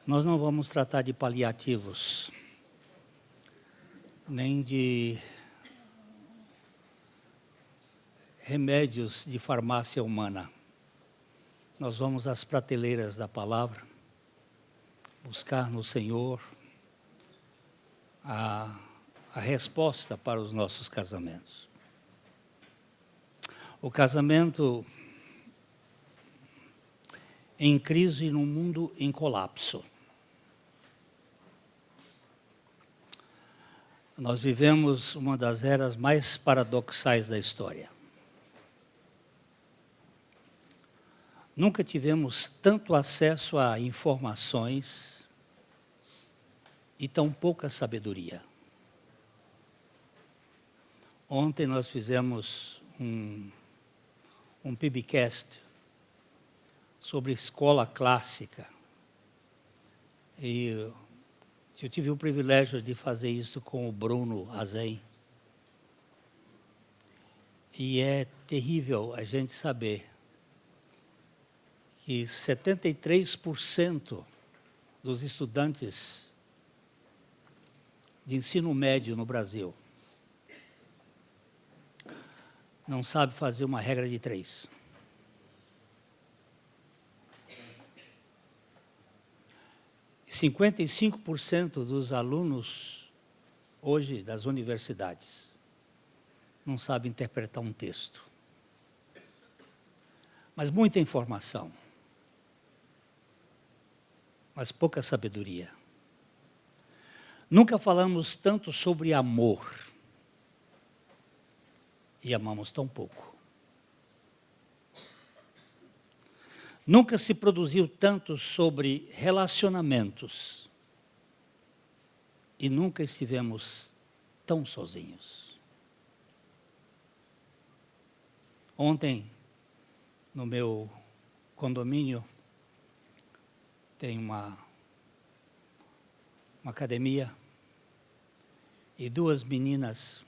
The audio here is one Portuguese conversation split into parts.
Nós não vamos tratar de paliativos, nem de remédios de farmácia humana. Nós vamos às prateleiras da palavra, buscar no Senhor a resposta para os nossos casamentos. O casamento em crise num mundo em colapso. Nós vivemos uma das eras mais paradoxais da história. Nunca tivemos tanto acesso a informações e tão pouca sabedoria. Ontem nós fizemos um PIBcast sobre escola clássica. E eu tive o privilégio de fazer isso com o Bruno Azen. E é terrível a gente saber que 73% dos estudantes de ensino médio no Brasil não sabe fazer uma regra de 3. E 55% dos alunos hoje das universidades não sabem interpretar um texto. Mas muita informação, mas pouca sabedoria. Nunca falamos tanto sobre amor e amamos tão pouco. Nunca se produziu tanto sobre relacionamentos e nunca estivemos tão sozinhos. Ontem, no meu condomínio, tem uma academia e 2 meninas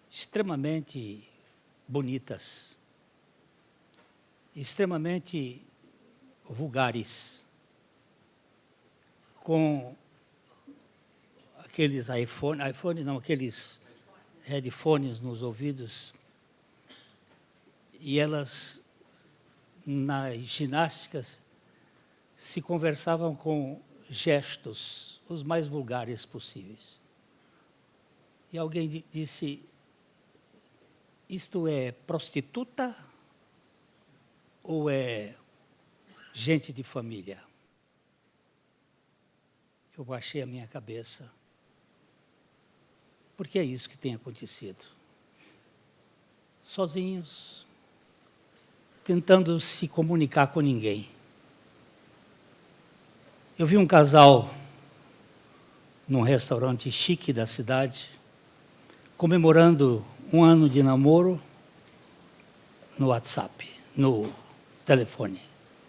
extremamente bonitas, extremamente vulgares, com aqueles aqueles headphones nos ouvidos, e elas, nas ginásticas, se conversavam com gestos os mais vulgares possíveis. E alguém disse: isto é prostituta ou é gente de família? Eu baixei a minha cabeça, porque é isso que tem acontecido. Sozinhos, tentando se comunicar com ninguém. Eu vi um casal num restaurante chique da cidade, comemorando 1 ano de namoro no WhatsApp, no telefone.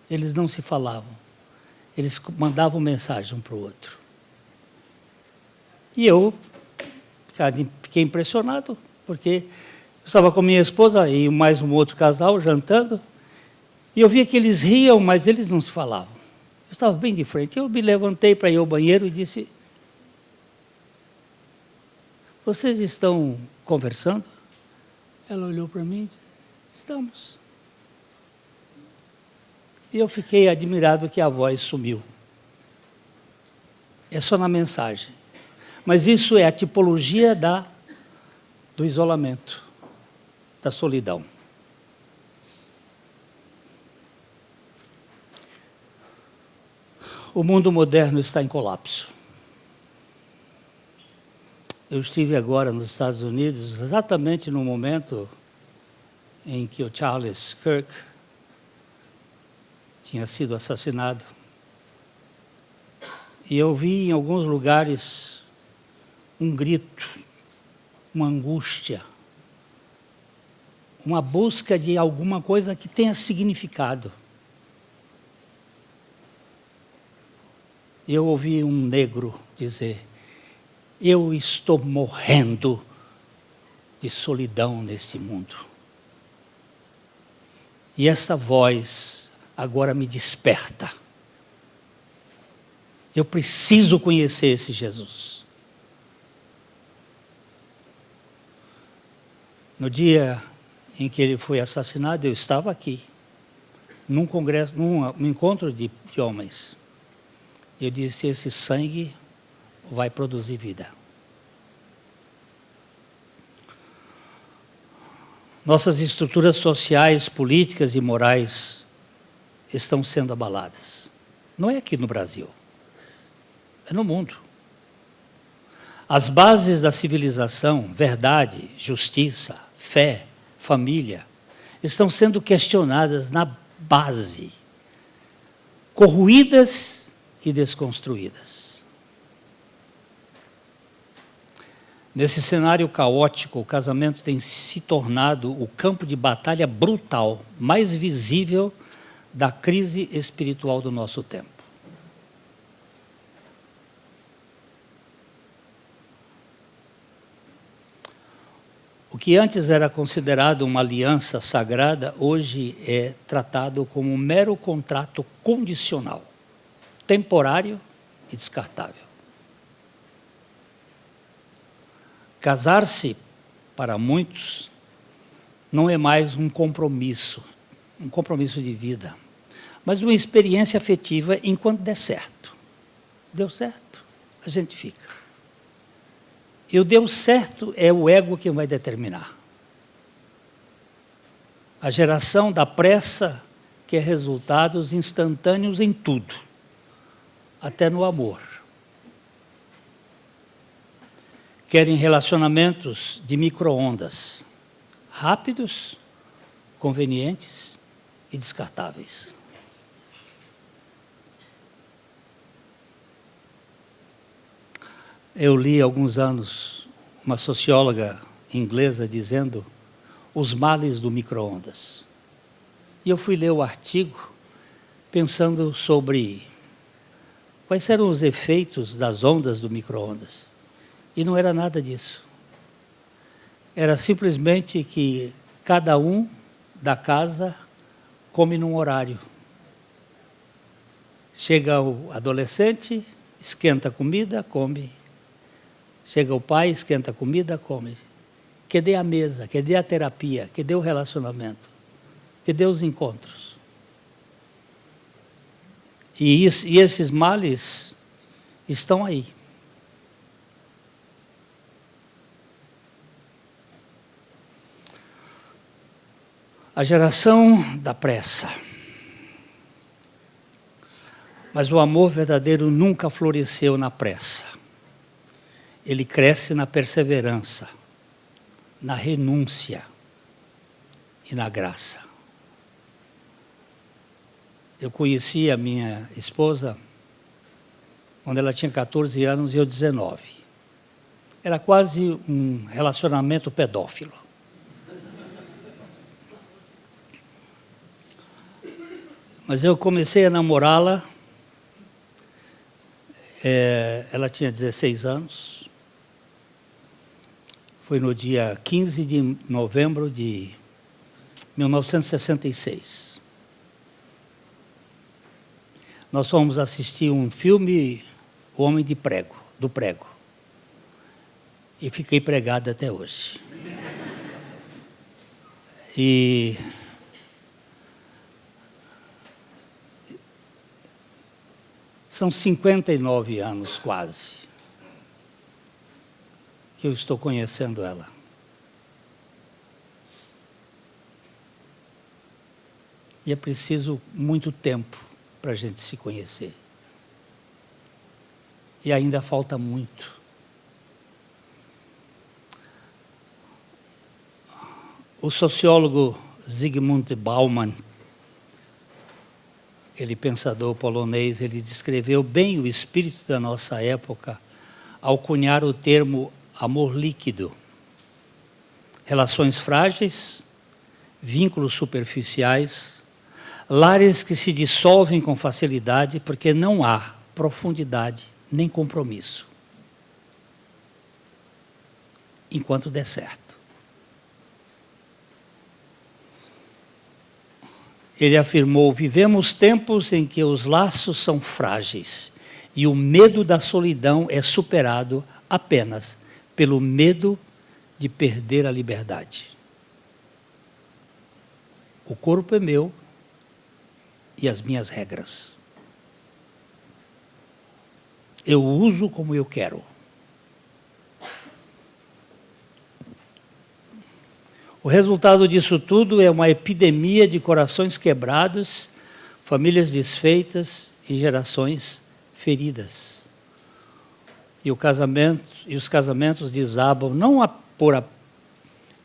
Eles não se falavam, eles mandavam mensagem um para o outro. E eu fiquei impressionado, porque eu estava com minha esposa e mais um outro casal jantando, e eu via que eles riam, mas eles não se falavam. Eu estava bem de frente, eu me levantei para ir ao banheiro e disse: vocês estão conversando? Ela olhou para mim e disse: estamos. E eu fiquei admirado que a voz sumiu. É só na mensagem. Mas isso é a tipologia do isolamento, da solidão. O mundo moderno está em colapso. Eu estive agora nos Estados Unidos, exatamente no momento em que o Charles Kirk tinha sido assassinado. E eu vi em alguns lugares um grito, uma angústia, uma busca de alguma coisa que tenha significado. Eu ouvi um negro dizer: eu estou morrendo de solidão nesse mundo. E essa voz agora me desperta. Eu preciso conhecer esse Jesus. No dia em que ele foi assassinado, eu estava aqui, num congresso, num encontro de homens. Eu disse: esse sangue vai produzir vida. Nossas estruturas sociais, políticas e morais estão sendo abaladas. Não é aqui no Brasil, é no mundo. As bases da civilização, verdade, justiça, fé, família, estão sendo questionadas na base, corroídas e desconstruídas. Nesse cenário caótico, o casamento tem se tornado o campo de batalha brutal, mais visível da crise espiritual do nosso tempo. O que antes era considerado uma aliança sagrada, hoje é tratado como um mero contrato condicional, temporário e descartável. Casar-se, para muitos, não é mais um compromisso de vida, mas uma experiência afetiva enquanto der certo. Deu certo, a gente fica. E o deu certo é o ego que vai determinar. A geração da pressa quer resultados instantâneos em tudo, até no amor. Querem relacionamentos de micro-ondas, rápidos, convenientes e descartáveis. Eu li há alguns anos uma socióloga inglesa dizendo os males do micro-ondas. E eu fui ler o artigo pensando sobre quais eram os efeitos das ondas do micro-ondas. E não era nada disso. Era simplesmente que cada um da casa come num horário. Chega o adolescente, esquenta a comida, come. Chega o pai, esquenta a comida, come. Cadê a mesa? Cadê a terapia? Cadê o relacionamento? Cadê os encontros? E esses males estão aí. A geração da pressa. Mas o amor verdadeiro nunca floresceu na pressa. Ele cresce na perseverança, na renúncia e na graça. Eu conheci a minha esposa quando ela tinha 14 anos e eu 19. Era quase um relacionamento pedófilo. Mas eu comecei a namorá-la, ela tinha 16 anos, foi no dia 15 de novembro de 1966. Nós fomos assistir um filme, O Homem do Prego, e fiquei pregado até hoje. E são 59 anos quase que eu estou conhecendo ela. E é preciso muito tempo para a gente se conhecer. E ainda falta muito. O sociólogo Zygmunt Bauman, aquele pensador polonês, ele descreveu bem o espírito da nossa época ao cunhar o termo amor líquido. Relações frágeis, vínculos superficiais, lares que se dissolvem com facilidade porque não há profundidade nem compromisso. Enquanto der certo. Ele afirmou: vivemos tempos em que os laços são frágeis E o medo da solidão é superado apenas pelo medo de perder a liberdade. O corpo é meu e as minhas regras. Eu uso como eu quero. O resultado disso tudo é uma epidemia de corações quebrados, famílias desfeitas e gerações feridas. E os casamentos desabam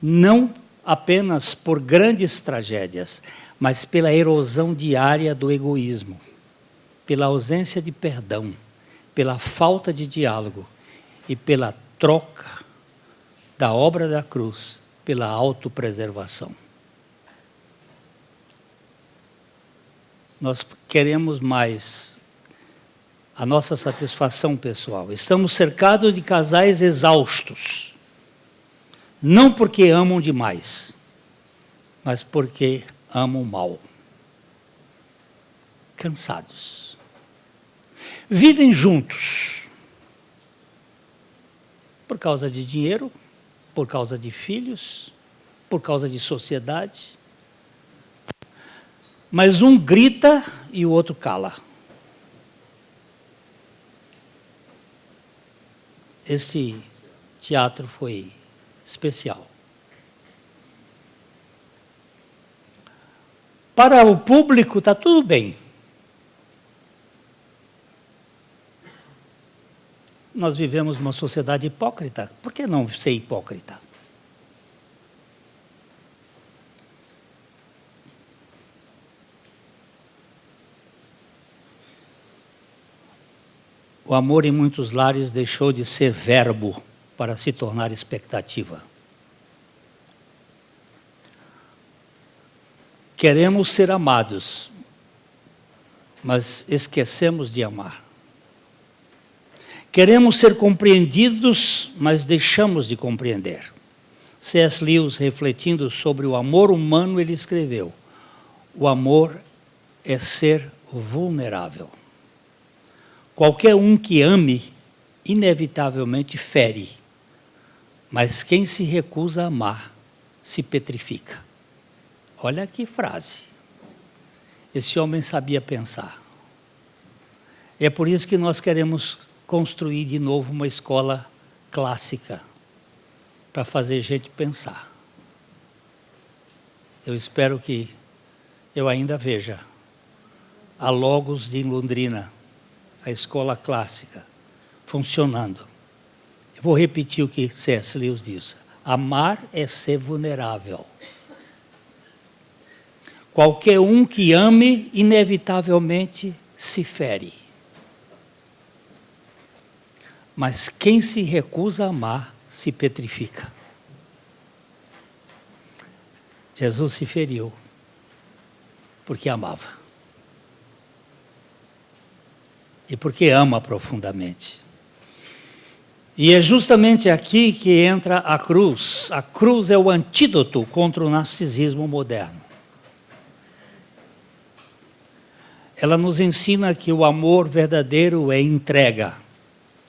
não apenas por grandes tragédias, mas pela erosão diária do egoísmo, pela ausência de perdão, pela falta de diálogo e pela troca da obra da cruz pela autopreservação. Nós queremos mais a nossa satisfação pessoal. Estamos cercados de casais exaustos, não porque amam demais, mas porque amam mal. Cansados. Vivem juntos por causa de dinheiro, por causa de filhos, por causa de sociedade. Mas um grita e o outro cala. Esse teatro foi especial. Para o público está tudo bem. Nós vivemos uma sociedade hipócrita. Por que não ser hipócrita? O amor em muitos lares deixou de ser verbo para se tornar expectativa. Queremos ser amados, mas esquecemos de amar. Queremos ser compreendidos, mas deixamos de compreender. C.S. Lewis, refletindo sobre o amor humano, ele escreveu: o amor é ser vulnerável. Qualquer um que ame, inevitavelmente fere, mas quem se recusa a amar, se petrifica. Olha que frase. Esse homem sabia pensar. É por isso que nós queremos construir de novo uma escola clássica, para fazer gente pensar. Eu espero que eu ainda veja a Logos de Londrina, a escola clássica, funcionando. Eu vou repetir o que C.S. Lewis disse: amar é ser vulnerável. Qualquer um que ame, inevitavelmente se fere. Mas quem se recusa a amar, se petrifica. Jesus se feriu, porque amava. E porque ama profundamente. E é justamente aqui que entra a cruz. A cruz é o antídoto contra o narcisismo moderno. Ela nos ensina que o amor verdadeiro é entrega,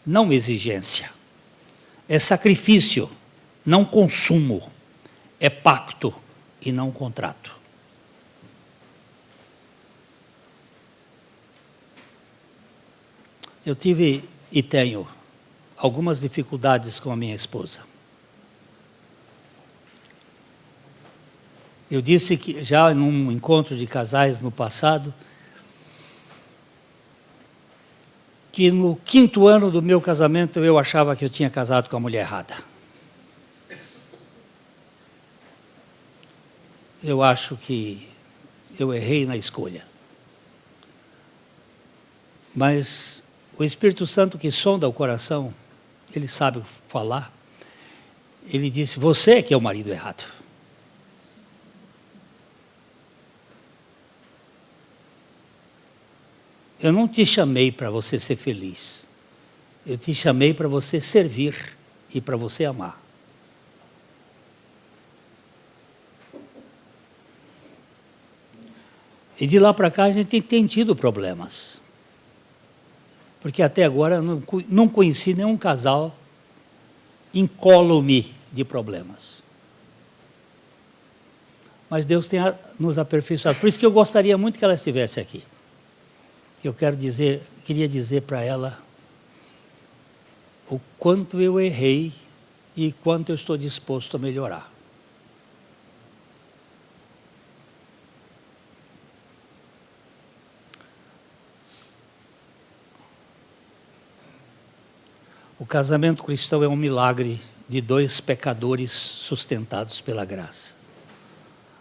não exigência. É sacrifício, não consumo. É pacto e não contrato. Eu tive e tenho algumas dificuldades com a minha esposa. Eu disse que já num encontro de casais no passado, que no 5º ano do meu casamento eu achava que eu tinha casado com a mulher errada. Eu acho que eu errei na escolha. Mas o Espírito Santo que sonda o coração, ele sabe falar, ele disse: você é que é o marido errado. Eu não te chamei para você ser feliz. Eu te chamei para você servir e para você amar. E de lá para cá a gente tem tido problemas. Porque até agora eu não conheci nenhum casal incólume de problemas. Mas Deus tem nos aperfeiçoado. Por isso que eu gostaria muito que ela estivesse aqui. Eu queria dizer para ela o quanto eu errei e quanto eu estou disposto a melhorar. O casamento cristão é um milagre de dois pecadores sustentados pela graça,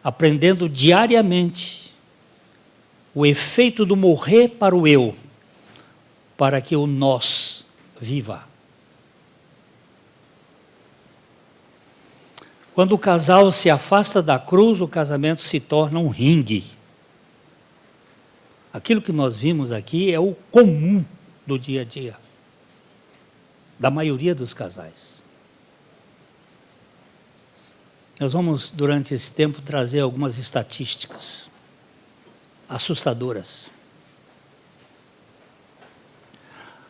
aprendendo diariamente o efeito do morrer para o eu, para que o nós viva. Quando o casal se afasta da cruz, o casamento se torna um ringue. Aquilo que nós vimos aqui é o comum do dia a dia, da maioria dos casais. Nós vamos, durante esse tempo, trazer algumas estatísticas assustadoras.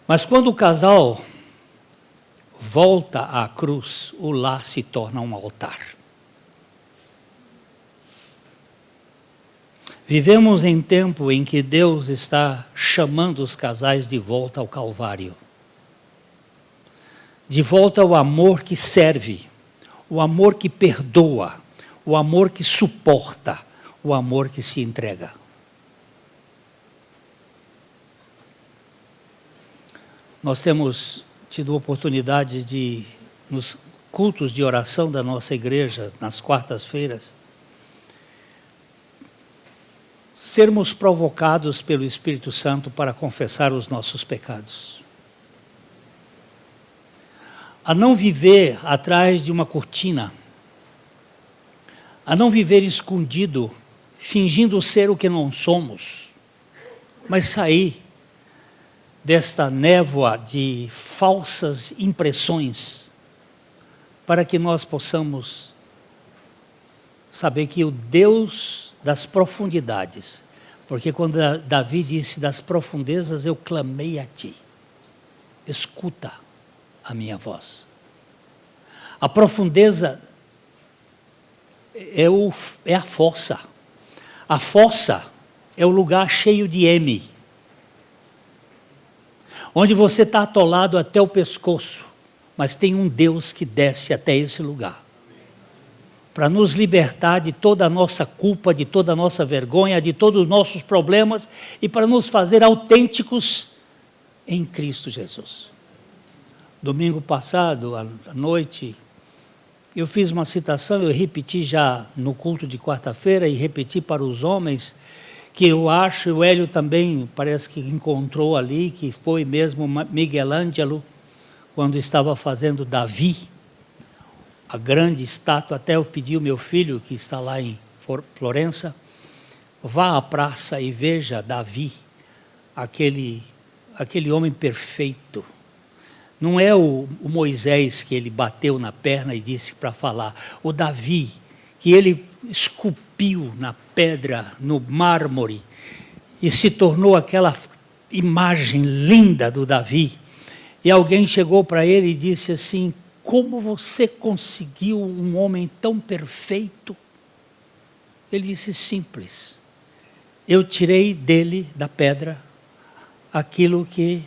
Mas quando o casal volta à cruz, o lar se torna um altar. Vivemos em tempo em que Deus está chamando os casais de volta ao Calvário. De volta ao amor que serve, o amor que perdoa, o amor que suporta, o amor que se entrega. Nós temos tido a oportunidade de, nos cultos de oração da nossa igreja, nas quartas-feiras, sermos provocados pelo Espírito Santo para confessar os nossos pecados. A não viver atrás de uma cortina, a não viver escondido, fingindo ser o que não somos, mas sair desta névoa de falsas impressões, para que nós possamos saber que o Deus das profundidades, porque quando Davi disse das profundezas eu clamei a ti, escuta a minha voz. A profundeza é a fossa. A fossa é o lugar cheio de M, onde você está atolado até o pescoço, mas tem um Deus que desce até esse lugar, para nos libertar de toda a nossa culpa, de toda a nossa vergonha, de todos os nossos problemas, e para nos fazer autênticos em Cristo Jesus. Domingo passado, à noite, eu fiz uma citação, eu repeti já no culto de quarta-feira e repeti para os homens, que eu acho, o Hélio também parece que encontrou ali, que foi mesmo Miguel Ângelo, quando estava fazendo Davi, a grande estátua. Até eu pedi ao meu filho, que está lá em Florença, vá à praça e veja Davi, aquele homem perfeito. Não é o Moisés que ele bateu na perna e disse para falar, o Davi, que ele esculpiu na pedra, no mármore, e se tornou aquela imagem linda do Davi. E alguém chegou para ele e disse assim, como você conseguiu um homem tão perfeito? Ele disse, simples, eu tirei dele, da pedra, aquilo que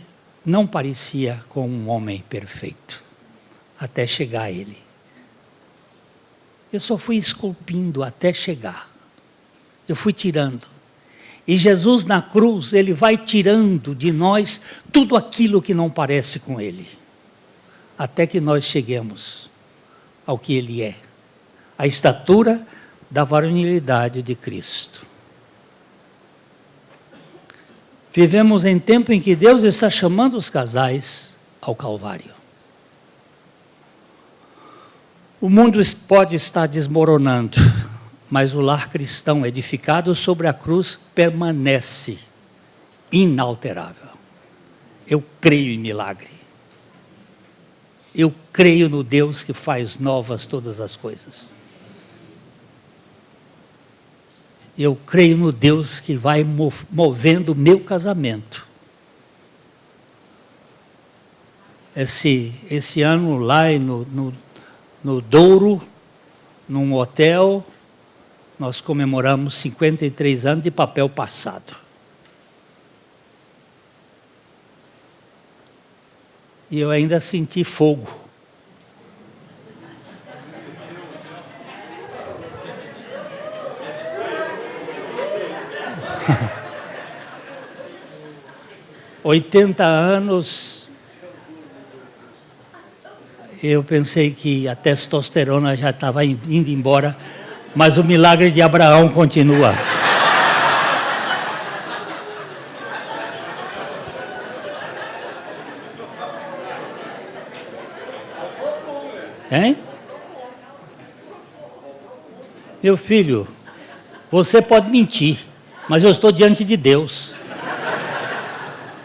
não parecia com um homem perfeito, até chegar a ele. Eu só fui esculpindo até chegar. Eu fui tirando. E Jesus na cruz, ele vai tirando de nós tudo aquilo que não parece com ele, até que nós cheguemos ao que ele é, a estatura da varonilidade de Cristo. Vivemos em tempo em que Deus está chamando os casais ao Calvário. O mundo pode estar desmoronando, mas o lar cristão edificado sobre a cruz permanece inalterável. Eu creio em milagre. Eu creio no Deus que faz novas todas as coisas. Eu creio no Deus que vai movendo o meu casamento Esse ano lá no Douro, num hotel, nós comemoramos 53 anos de papel passado. E eu ainda senti fogo. ...80 anos... eu pensei que a testosterona já estava indo embora, mas o milagre de Abraão continua. Hein? Meu filho, você pode mentir, mas eu estou diante de Deus.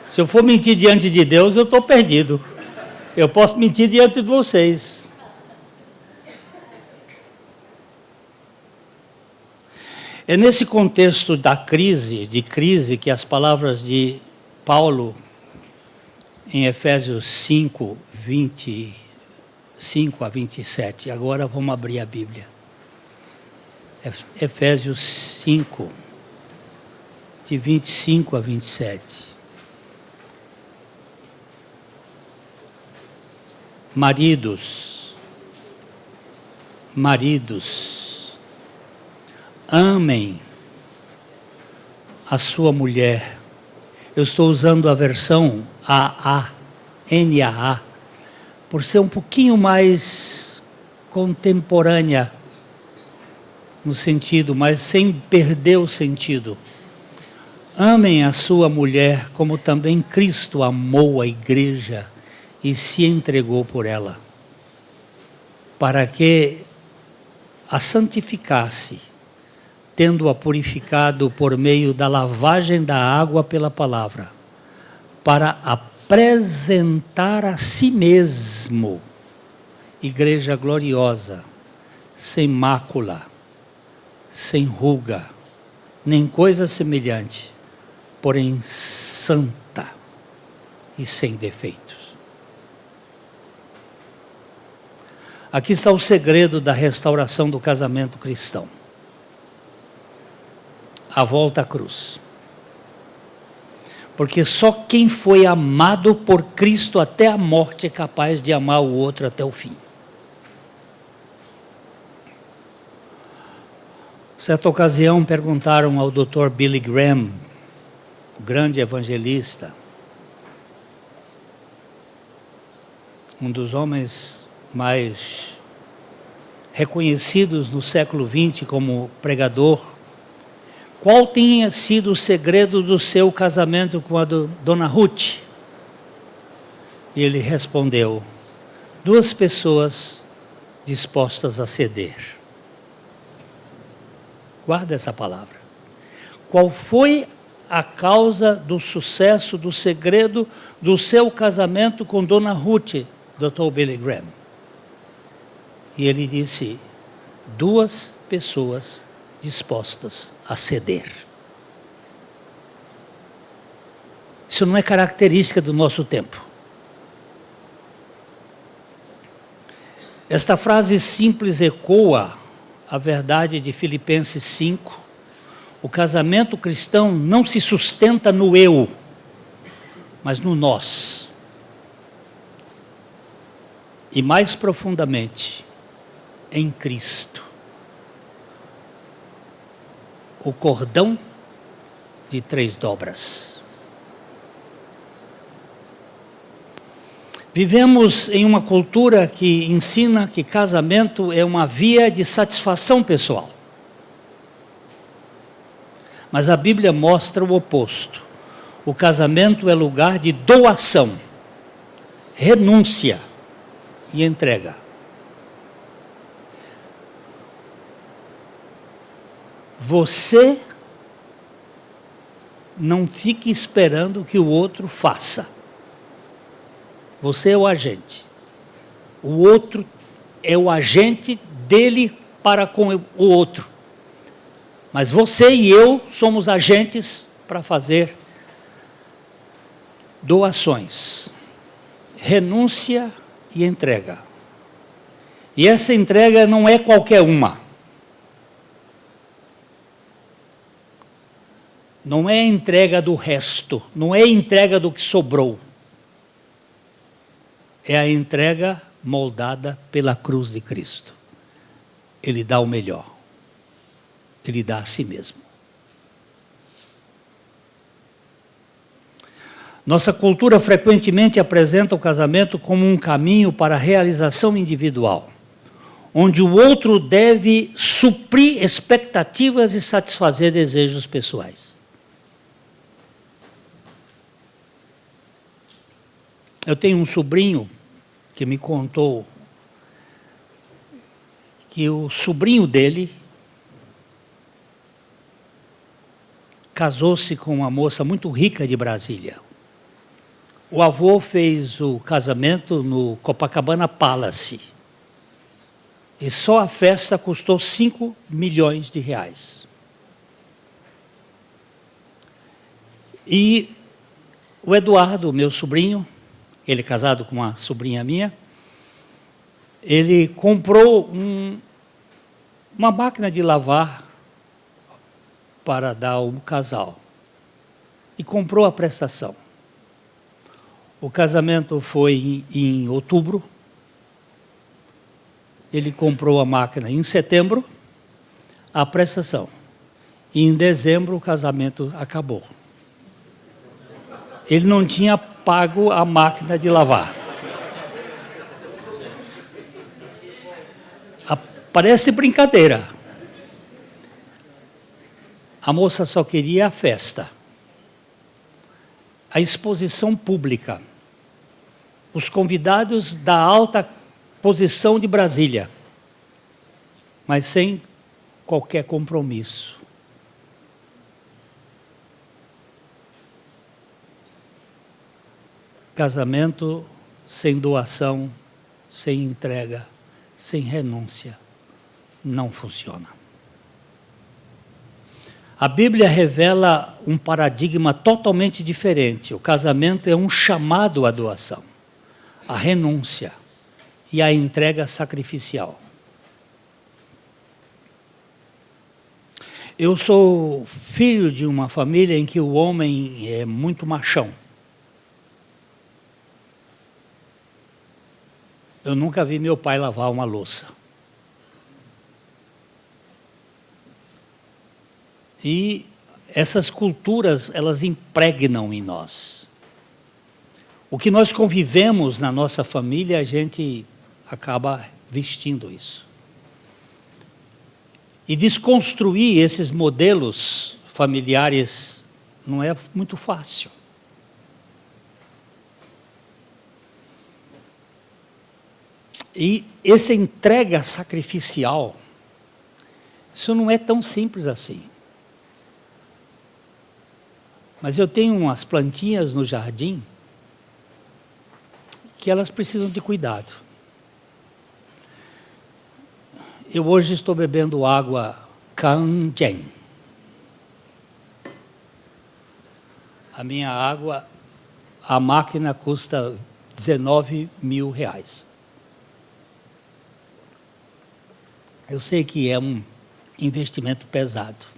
Se eu for mentir diante de Deus, eu estou perdido. Eu posso mentir diante de vocês. É nesse contexto de crise, que as palavras de Paulo, em Efésios 5, 25 a 27. Agora vamos abrir a Bíblia. Efésios 5, de 25 a 27. Maridos, amem a sua mulher. Eu estou usando a versão NAA, por ser um pouquinho mais contemporânea no sentido, mas sem perder o sentido. Amem a sua mulher como também Cristo amou a igreja e se entregou por ela, para que a santificasse, tendo-a purificado por meio da lavagem da água pela palavra, para apresentar a si mesmo, igreja gloriosa, sem mácula, sem ruga, nem coisa semelhante, porém santa e sem defeitos. Aqui está o segredo da restauração do casamento cristão. A volta à cruz. Porque só quem foi amado por Cristo até a morte é capaz de amar o outro até o fim. Certa ocasião perguntaram ao Dr. Billy Graham, o grande evangelista, um dos homens mais reconhecidos no século XX como pregador, qual tinha sido o segredo do seu casamento com a dona Ruth? E ele respondeu: 2 pessoas dispostas a ceder. Guarda essa palavra. Qual foi a causa do sucesso, do segredo do seu casamento com dona Ruth, Dr. Billy Graham? E ele disse: 2 pessoas dispostas a ceder. Isso não é característica do nosso tempo. Esta frase simples ecoa a verdade de Filipenses 5. O casamento cristão não se sustenta no eu, mas no nós. E mais profundamente, em Cristo. O cordão de 3 dobras. Vivemos em uma cultura que ensina que casamento é uma via de satisfação pessoal. Mas a Bíblia mostra o oposto. O casamento é lugar de doação, renúncia e entrega. Você não fique esperando que o outro faça. Você é o agente. O outro é o agente dele para com o outro. Mas você e eu somos agentes para fazer doações, renúncia e entrega. E essa entrega não é qualquer uma. Não é a entrega do resto, não é a entrega do que sobrou. É a entrega moldada pela cruz de Cristo. Ele dá o melhor. Ele dá a si mesmo. Nossa cultura frequentemente apresenta o casamento como um caminho para a realização individual, onde o outro deve suprir expectativas e satisfazer desejos pessoais. Eu tenho um sobrinho que me contou que o sobrinho dele casou-se com uma moça muito rica de Brasília. O avô fez o casamento no Copacabana Palace. E só a festa custou 5 milhões de reais. E o Eduardo, meu sobrinho, ele é casado com uma sobrinha minha, ele comprou uma máquina de lavar para dar ao casal. E comprou a prestação. O casamento foi em outubro. Ele comprou a máquina em setembro, a prestação. E em dezembro o casamento acabou. Ele não tinha pago a máquina de lavar. Parece brincadeira. A moça só queria a festa, a exposição pública, os convidados da alta posição de Brasília, mas sem qualquer compromisso. Casamento sem doação, sem entrega, sem renúncia, não funciona. A Bíblia revela um paradigma totalmente diferente. O casamento é um chamado à doação, à renúncia e à entrega sacrificial. Eu sou filho de uma família em que o homem é muito machão. Eu nunca vi meu pai lavar uma louça. E essas culturas, elas impregnam em nós. O que nós convivemos na nossa família, a gente acaba vestindo isso. E desconstruir esses modelos familiares não é muito fácil. E essa entrega sacrificial, isso não é tão simples assim. Mas eu tenho umas plantinhas no jardim que elas precisam de cuidado. Eu hoje estou bebendo água Kangen. A minha água, a máquina custa 19 mil reais. Eu sei que é um investimento pesado.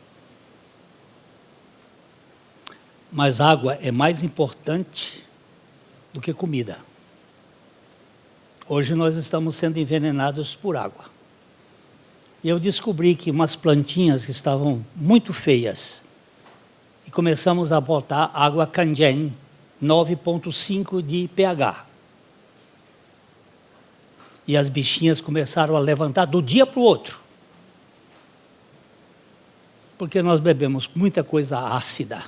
Mas água é mais importante do que comida. Hoje nós estamos sendo envenenados por água. E eu descobri que umas plantinhas que estavam muito feias, e começamos a botar água Kangen, 9,5 de pH. E as bichinhas começaram a levantar do dia para o outro. Porque nós bebemos muita coisa ácida.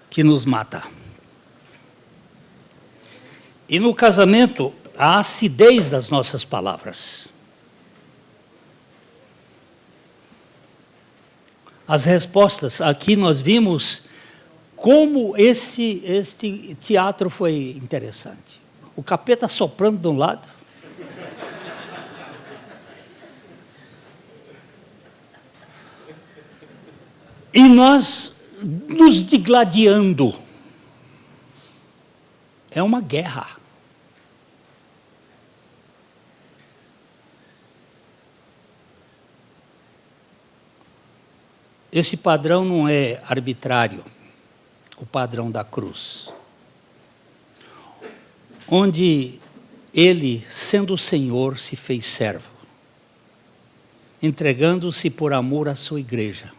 Que nos mata. E no casamento, a acidez das nossas palavras. As respostas, aqui nós vimos como este teatro foi interessante. O capeta soprando de um lado. E nós nos digladiando. É uma guerra. Esse padrão não é arbitrário, o padrão da cruz. Onde ele, sendo o Senhor, se fez servo, entregando-se por amor à sua igreja.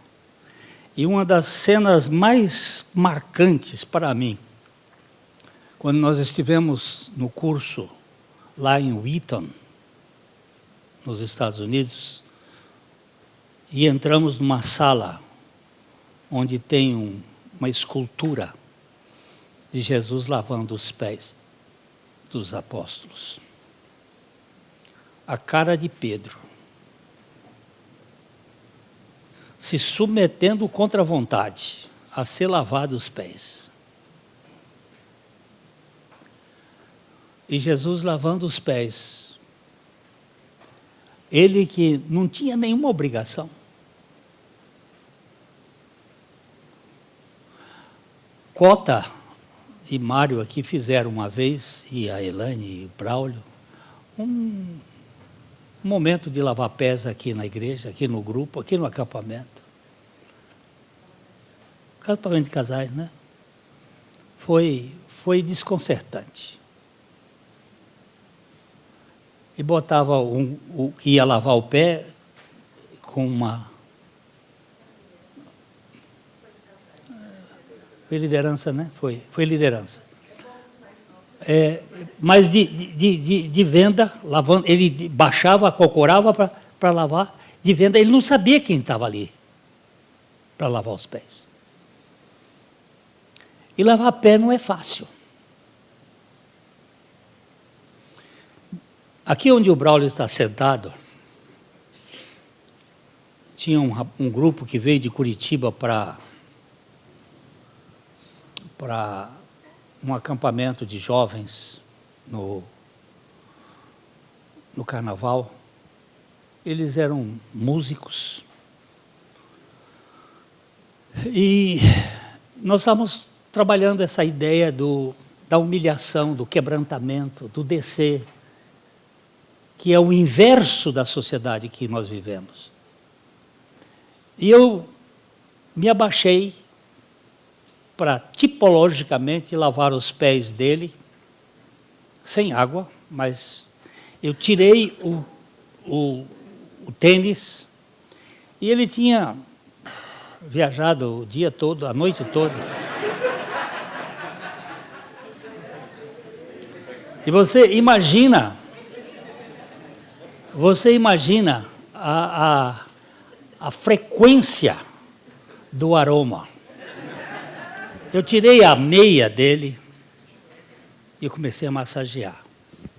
E uma das cenas mais marcantes para mim, quando nós estivemos no curso lá em Wheaton, nos Estados Unidos, e entramos numa sala onde tem uma escultura de Jesus lavando os pés dos apóstolos. A cara de Pedro, se submetendo contra a vontade, a ser lavado os pés. E Jesus lavando os pés. Ele que não tinha nenhuma obrigação. Cota e Mário aqui fizeram uma vez, e a Elaine e o Braulio, um momento de lavar pés aqui na igreja, aqui no grupo, aqui no acampamento. Acampamento de casais, né? Foi desconcertante. E botava o que ia lavar o pé com uma... Foi liderança, né? Foi liderança. Mas de venda, lavando, ele baixava, acocorava para lavar, de venda, ele não sabia quem estava ali para lavar os pés. E lavar pé não é fácil. Aqui onde o Braulio está sentado, tinha um grupo que veio de Curitiba para um acampamento de jovens no carnaval. Eles eram músicos. E nós estávamos trabalhando essa ideia da humilhação, do quebrantamento, do descer, que é o inverso da sociedade que nós vivemos. E eu me abaixei para, tipologicamente, lavar os pés dele, sem água, mas eu tirei o tênis, e ele tinha viajado o dia todo, a noite toda. E você imagina a frequência do aroma. Eu tirei a meia dele e comecei a massagear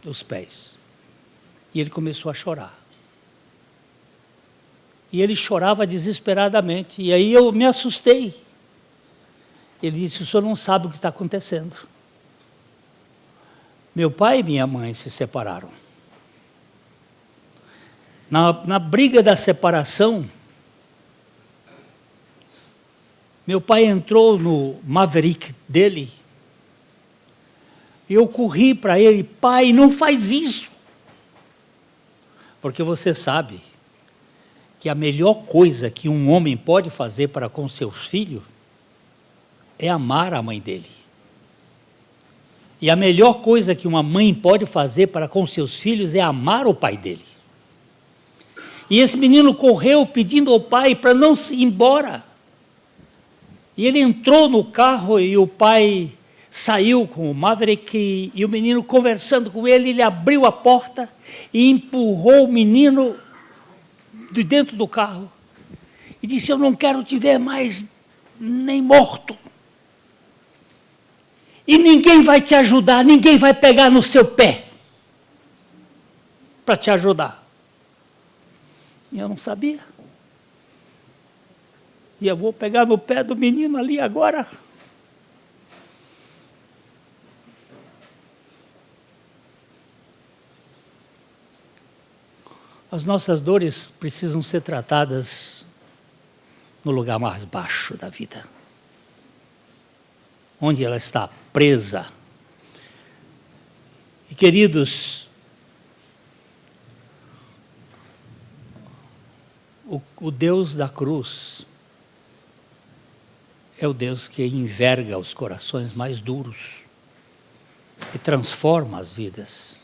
os pés. E ele começou a chorar. E ele chorava desesperadamente. E aí eu me assustei. Ele disse: o senhor não sabe o que está acontecendo. Meu pai e minha mãe se separaram. Na briga da separação, meu pai entrou no Maverick dele, e eu corri para ele: pai, não faz isso. Porque você sabe que a melhor coisa que um homem pode fazer para com seus filhos é amar a mãe dele. E a melhor coisa que uma mãe pode fazer para com seus filhos é amar o pai dele. E esse menino correu pedindo ao pai para não se ir embora. E ele entrou no carro e o pai saiu com o Maverick, e o menino conversando com ele, ele abriu a porta e empurrou o menino de dentro do carro e disse: eu não quero te ver mais nem morto. E ninguém vai te ajudar, ninguém vai pegar no seu pé para te ajudar. E eu não sabia. E eu vou pegar no pé do menino ali agora. As nossas dores precisam ser tratadas no lugar mais baixo da vida. onde ela está presa. E, queridos, o Deus da cruz é o Deus que enverga os corações mais duros e transforma as vidas.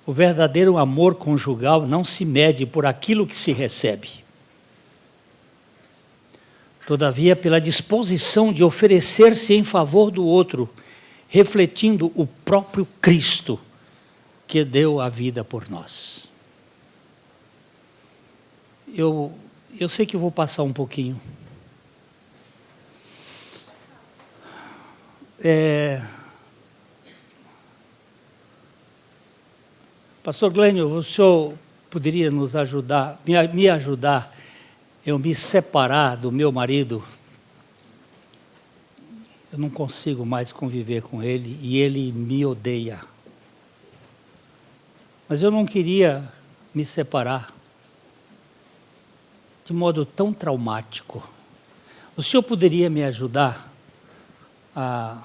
O verdadeiro amor conjugal não se mede por aquilo que se recebe. Todavia, pela disposição de oferecer-se em favor do outro, refletindo o próprio Cristo que deu a vida por nós. Eu sei que eu vou passar um pouquinho. Pastor Glênio, o senhor poderia nos ajudar, me ajudar, eu me separar do meu marido? Eu não consigo mais conviver com ele e ele me odeia. Mas eu não queria me separar de modo tão traumático. O senhor poderia me ajudar a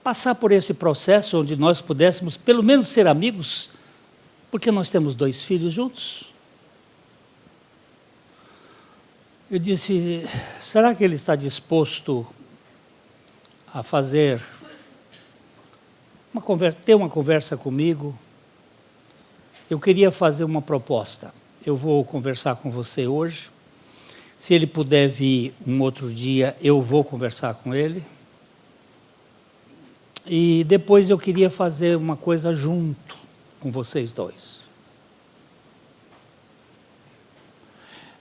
passar por esse processo onde nós pudéssemos pelo menos ser amigos, porque nós temos 2 filhos juntos? Eu disse, será que ele está disposto a ter uma conversa comigo? Eu queria fazer uma proposta. Eu vou conversar com você hoje. Se ele puder vir um outro dia, eu vou conversar com ele. E depois eu queria fazer uma coisa junto com vocês 2.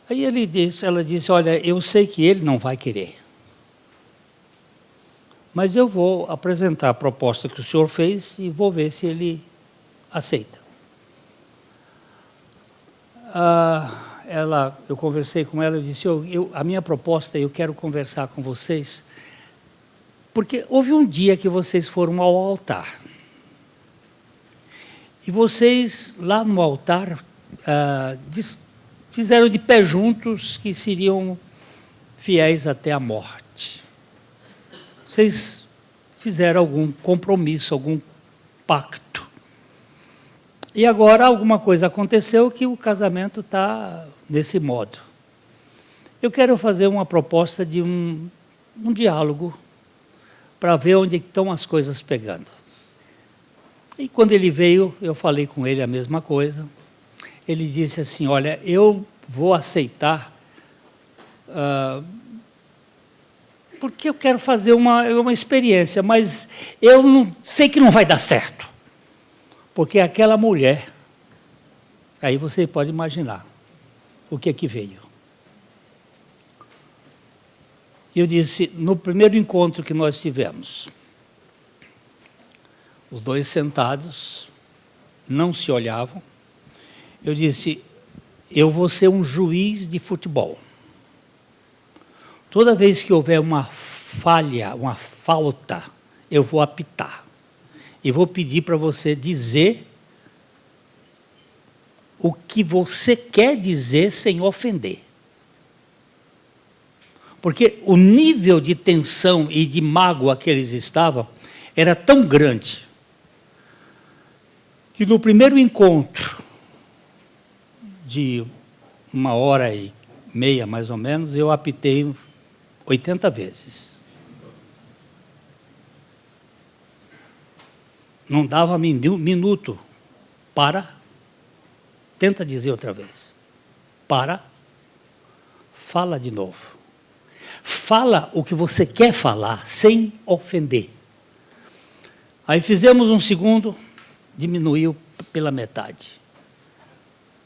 Aí ela disse, olha, eu sei que ele não vai querer. Mas eu vou apresentar a proposta que o senhor fez e vou ver se ele aceita. Eu conversei com ela e disse, a minha proposta, eu quero conversar com vocês, porque houve um dia que vocês foram ao altar. E vocês, lá no altar, fizeram de pé juntos que seriam fiéis até a morte. Vocês fizeram algum compromisso, algum pacto. E agora alguma coisa aconteceu que o casamento está desse modo. Eu quero fazer uma proposta de um diálogo para ver onde estão as coisas pegando. E quando ele veio, eu falei com ele a mesma coisa. Ele disse assim, olha, eu vou aceitar, porque eu quero fazer uma experiência, mas eu não sei que não vai dar certo. Porque aquela mulher, aí você pode imaginar o que é que veio. Eu disse, no primeiro encontro que nós tivemos, os 2 sentados, não se olhavam, eu disse, eu vou ser um juiz de futebol. Toda vez que houver uma falha, uma falta, eu vou apitar. E vou pedir para você dizer o que você quer dizer sem ofender. Porque o nível de tensão e de mágoa que eles estavam era tão grande que no primeiro encontro, de 1h30 mais ou menos, eu apitei 80 vezes. Não dava minuto. Para. Tenta dizer outra vez. Para. Fala de novo. Fala o que você quer falar, sem ofender. Aí fizemos um segundo, diminuiu pela metade.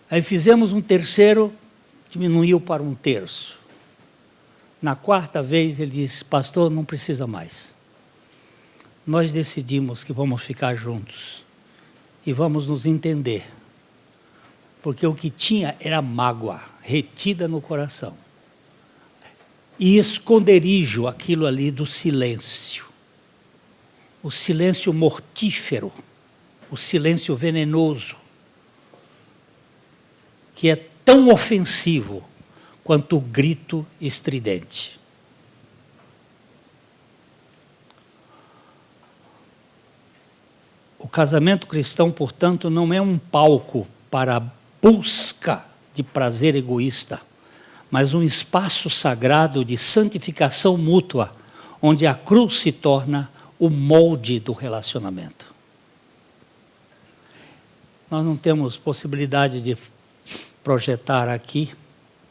Aí fizemos um terceiro, diminuiu para 1/3. Na 4ª vez ele disse, pastor, não precisa mais. Nós decidimos que vamos ficar juntos e vamos nos entender. Porque o que tinha era mágoa retida no coração. E esconderijo aquilo ali do silêncio. O silêncio mortífero, o silêncio venenoso, que é tão ofensivo quanto o grito estridente. O casamento cristão, portanto, não é um palco para a busca de prazer egoísta, mas um espaço sagrado de santificação mútua, onde a cruz se torna o molde do relacionamento. Nós não temos possibilidade de projetar aqui,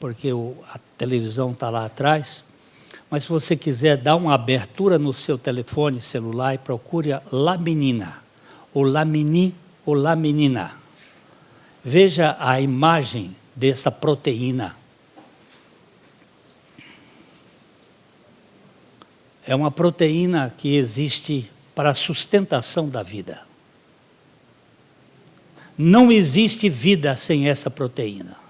porque a televisão está lá atrás, mas se você quiser dar uma abertura no seu telefone celular e procure La Menina, ou La Meni, ou La Menina. Veja a imagem dessa proteína. É uma proteína que existe para a sustentação da vida. Não existe vida sem essa proteína.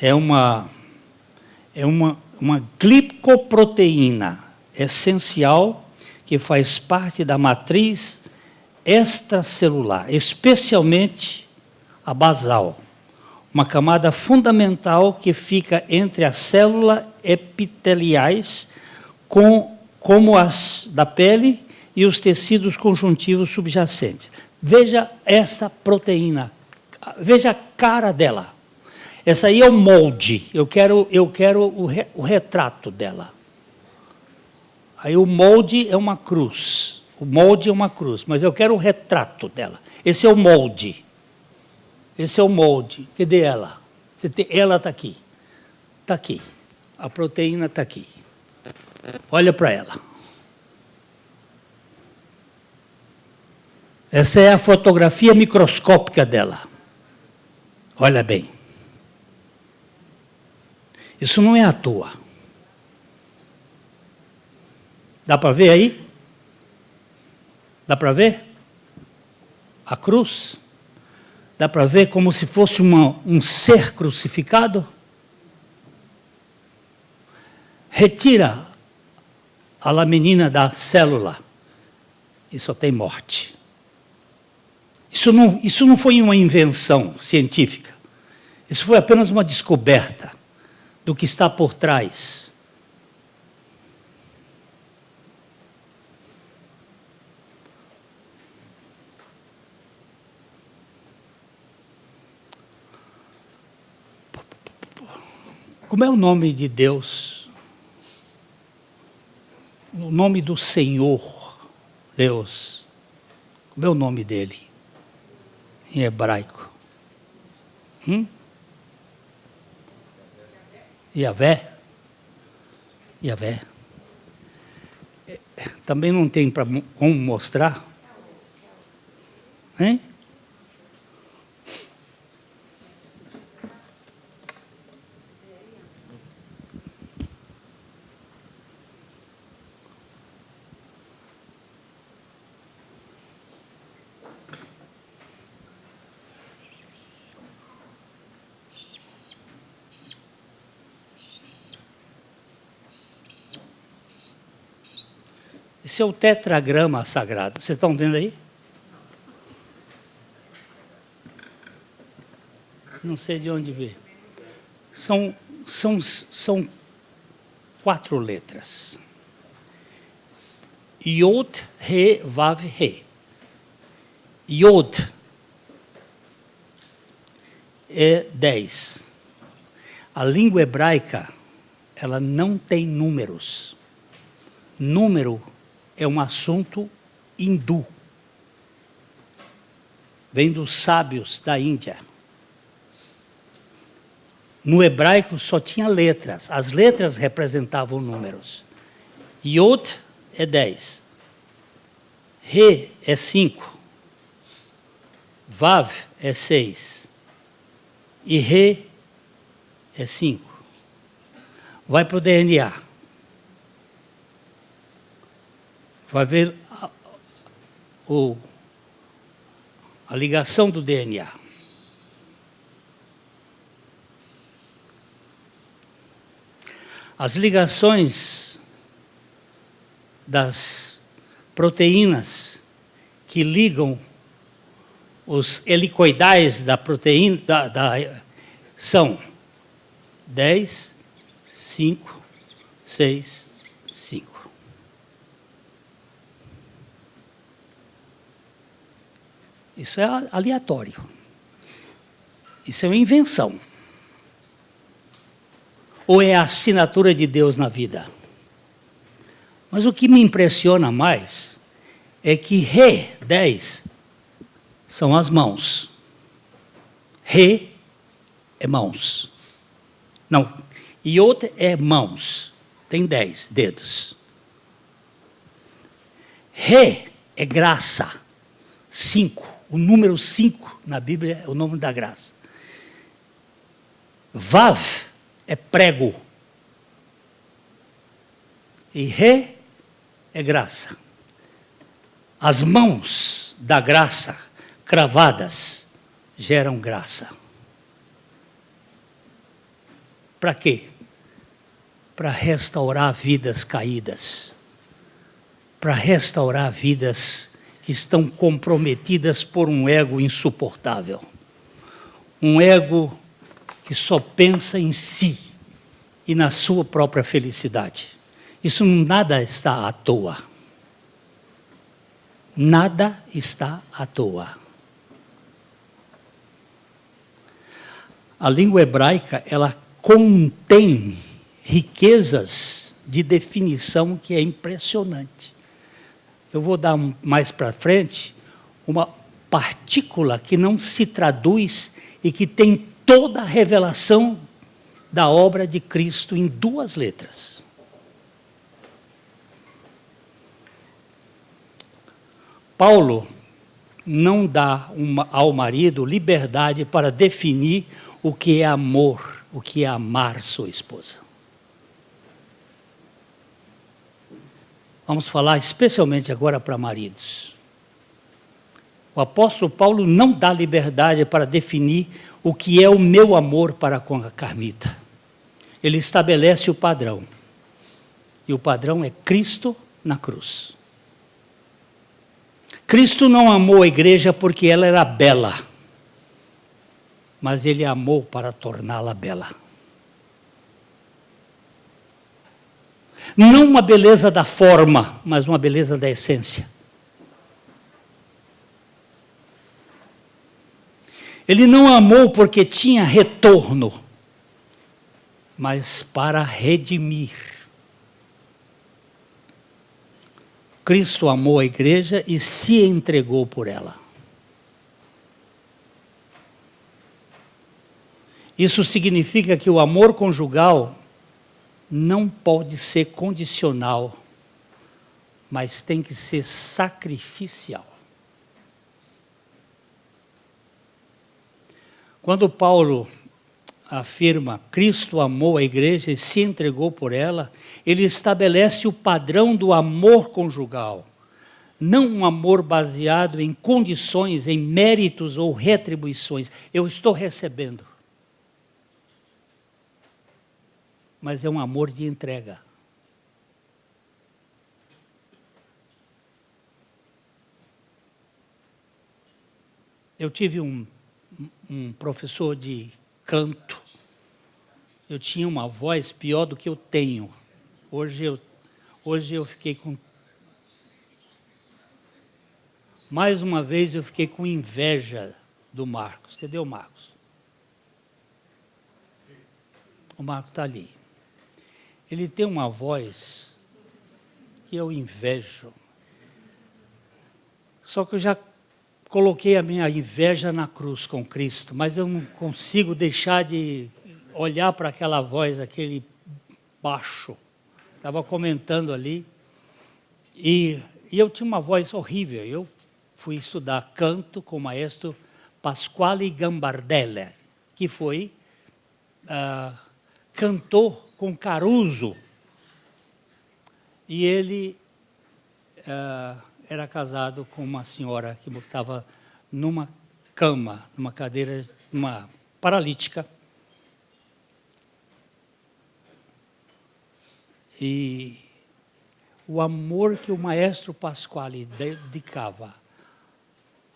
É uma glicoproteína essencial que faz parte da matriz extracelular, especialmente a basal, uma camada fundamental que fica entre as células epiteliais, como as da pele e os tecidos conjuntivos subjacentes. Veja essa proteína, veja a cara dela. Essa aí é o molde, eu quero o retrato dela. Aí o molde é uma cruz, mas eu quero o retrato dela. Esse é o molde. Esse é o molde. Cadê ela? Ela está aqui. Está aqui. A proteína está aqui. Olha para ela. Essa é a fotografia microscópica dela. Olha bem. Isso não é à toa. Dá para ver aí? Dá para ver? A cruz? Dá para ver como se fosse um ser crucificado? Retira a laminina da célula e só tem morte. Isso não foi uma invenção científica. Isso foi apenas uma descoberta do que está por trás. Como é o nome de Deus? O nome do Senhor, Deus. Como é o nome dele? Em hebraico. Yahvé? Yahvé. Também não tem como mostrar? Hein? Esse é o tetragrama sagrado. Vocês estão vendo aí? Não sei de onde veio. São 4 letras. Yod, He, Vav, He. Yod é 10. A língua hebraica, ela não tem números. Número é um assunto hindu. Vem dos sábios da Índia. No hebraico só tinha letras. As letras representavam números. Yod é 10. Re é 5. Vav é 6. E Re é 5. Vai para o DNA. Vai ver a ligação do DNA. As ligações das proteínas que ligam os helicoidais da proteína são 10, 5, 6, 5. Isso é aleatório. Isso é uma invenção. Ou é a assinatura de Deus na vida? Mas o que me impressiona mais é que Ré 10 são as mãos. Ré é mãos. Não, Iod é mãos. Tem 10 dedos. Ré é graça. 5. O número 5 na Bíblia é o número da graça. Vav é prego. E Ré é graça. As mãos da graça cravadas geram graça. Para quê? Para restaurar vidas caídas. Para restaurar vidas que estão comprometidas por um ego insuportável. Um ego que só pensa em si e na sua própria felicidade. Isso nada está à toa. Nada está à toa. A língua hebraica, ela contém riquezas de definição que é impressionante. Eu vou dar mais para frente uma partícula que não se traduz e que tem toda a revelação da obra de Cristo em 2 letras. Paulo não dá ao marido liberdade para definir o que é amor, o que é amar sua esposa. Vamos falar especialmente agora para maridos. O apóstolo Paulo não dá liberdade para definir o que é o meu amor para com a Carmita. Ele estabelece o padrão. E o padrão é Cristo na cruz. Cristo não amou a igreja porque ela era bela, mas ele amou para torná-la bela. Não uma beleza da forma, mas uma beleza da essência. Ele não amou porque tinha retorno, mas para redimir. Cristo amou a igreja e se entregou por ela. Isso significa que o amor conjugal não pode ser condicional, mas tem que ser sacrificial. Quando Paulo afirma Cristo amou a igreja e se entregou por ela, ele estabelece o padrão do amor conjugal. Não um amor baseado em condições, em méritos ou retribuições. Eu estou recebendo. Mas é um amor de entrega. Eu tive um professor de canto. Eu tinha uma voz pior do que eu tenho. Hoje eu fiquei com... Mais uma vez eu fiquei com inveja do Marcos. Cadê o Marcos? O Marcos está ali. Ele tem uma voz que eu invejo. Só que eu já coloquei a minha inveja na cruz com Cristo, mas eu não consigo deixar de olhar para aquela voz, aquele baixo. Estava comentando ali, e eu tinha uma voz horrível. Eu fui estudar canto com o maestro Pasquale Gambardella, que foi cantor com Caruso. E ele era casado com uma senhora que estava numa cama, numa cadeira, uma paralítica. E o amor que o maestro Pasquale dedicava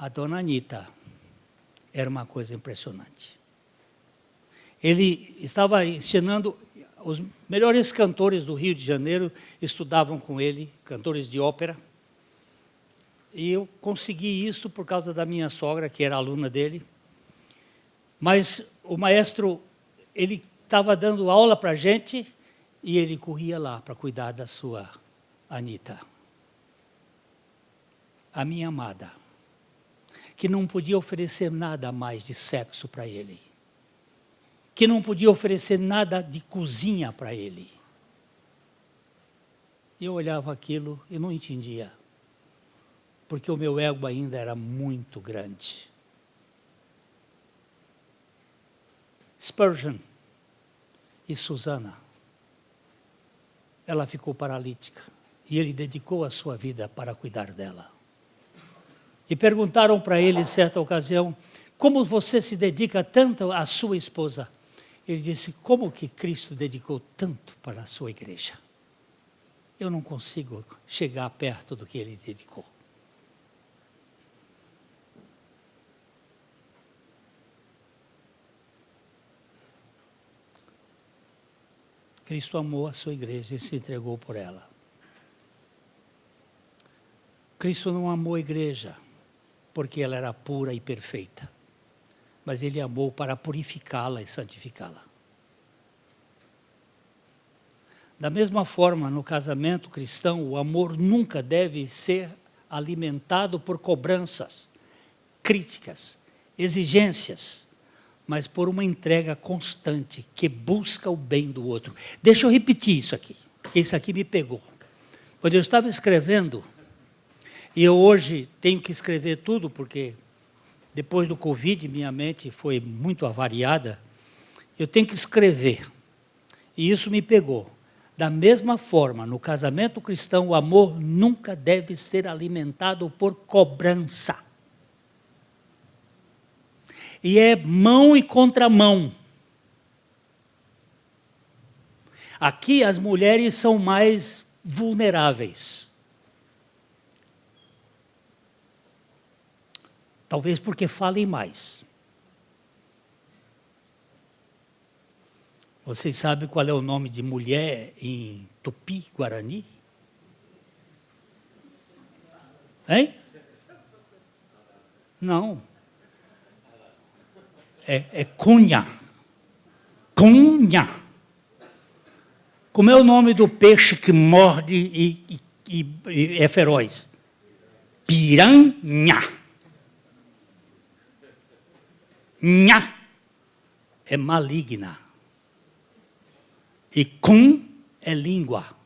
A dona Anita era uma coisa impressionante. Ele estava ensinando, os melhores cantores do Rio de Janeiro estudavam com ele, cantores de ópera. E eu consegui isso por causa da minha sogra, que era aluna dele. Mas o maestro, ele estava dando aula para a gente e ele corria lá para cuidar da sua Anita. A minha amada, que não podia oferecer nada mais de sexo para ele, que não podia oferecer nada de cozinha para ele. E eu olhava aquilo e não entendia, porque o meu ego ainda era muito grande. Spurgeon e Susana, ela ficou paralítica e ele dedicou a sua vida para cuidar dela. E perguntaram para ele, em certa ocasião, como você se dedica tanto à sua esposa? Ele disse, como que Cristo dedicou tanto para a sua igreja? Eu não consigo chegar perto do que ele dedicou. Cristo amou a sua igreja e se entregou por ela. Cristo não amou a igreja porque ela era pura e perfeita, mas ele amou para purificá-la e santificá-la. Da mesma forma, no casamento cristão, o amor nunca deve ser alimentado por cobranças, críticas, exigências, mas por uma entrega constante que busca o bem do outro. Deixa eu repetir isso aqui, porque isso aqui me pegou. Quando eu estava escrevendo, e eu hoje tenho que escrever tudo, porque depois do Covid minha mente foi muito avariada, eu tenho que escrever. E isso me pegou. Da mesma forma, no casamento cristão, o amor nunca deve ser alimentado por cobrança. E é mão e contramão. Aqui as mulheres são mais vulneráveis. Talvez porque falem mais. Vocês sabem qual é o nome de mulher em Tupi-Guarani? Hein? Não. É cunha. Cunha. Como é o nome do peixe que morde e é feroz? Piranha. Nha é maligna. E cum é língua.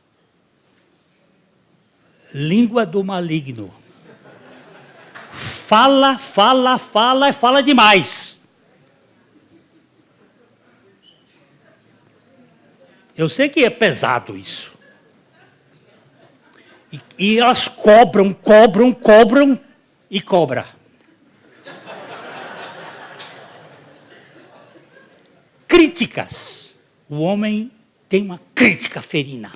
Língua do maligno. Fala, fala, fala e fala demais. Eu sei que é pesado isso. E elas cobram e cobra. Críticas. O homem tem uma crítica ferina.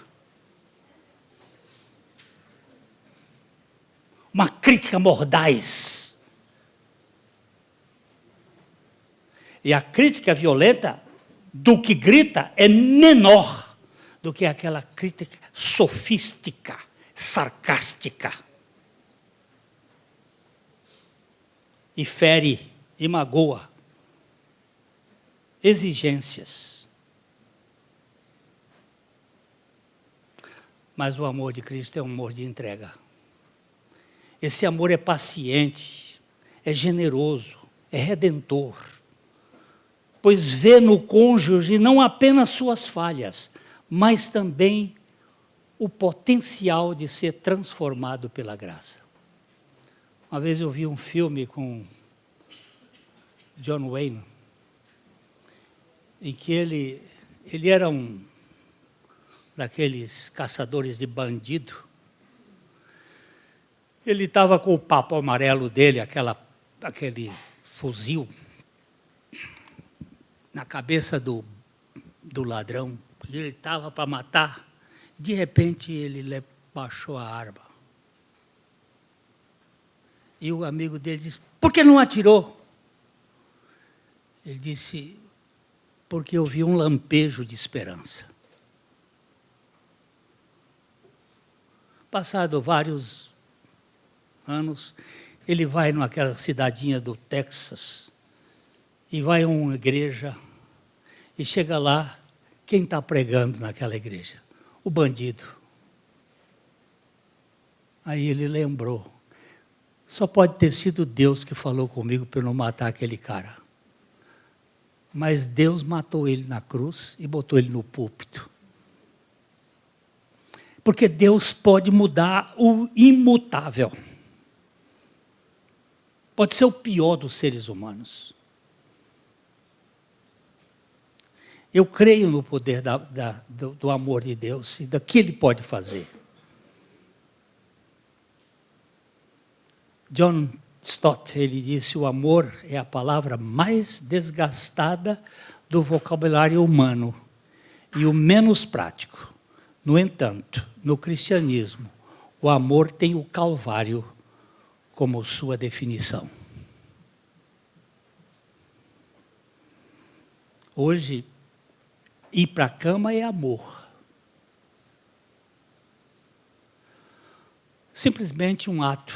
Uma crítica mordaz. E a crítica violenta, do que grita, é menor do que aquela crítica sofística, sarcástica. E fere, e magoa. Exigências. Mas o amor de Cristo é um amor de entrega. Esse amor é paciente, é generoso, é redentor, pois vê no cônjuge não apenas suas falhas, mas também o potencial de ser transformado pela graça. Uma vez eu vi um filme com John Wayne, em que ele era um daqueles caçadores de bandido. Ele estava com o papo amarelo dele, aquele fuzil, na cabeça do ladrão. Ele estava para matar. De repente, ele baixou a arma. E o amigo dele disse, por que não atirou? Ele disse, porque eu vi um lampejo de esperança. Passado vários anos, ele vai naquela cidadinha do Texas, e vai a uma igreja, e chega lá, quem está pregando naquela igreja? O bandido. Aí ele lembrou, só pode ter sido Deus que falou comigo para eu não matar aquele cara. Mas Deus matou ele na cruz e botou ele no púlpito. Porque Deus pode mudar o imutável. Pode ser o pior dos seres humanos. Eu creio no poder do amor de Deus e do que Ele pode fazer. John Stott, ele disse, o amor é a palavra mais desgastada do vocabulário humano e o menos prático. No entanto, no cristianismo, o amor tem o Calvário como sua definição. Hoje, ir para a cama é amor. Simplesmente um ato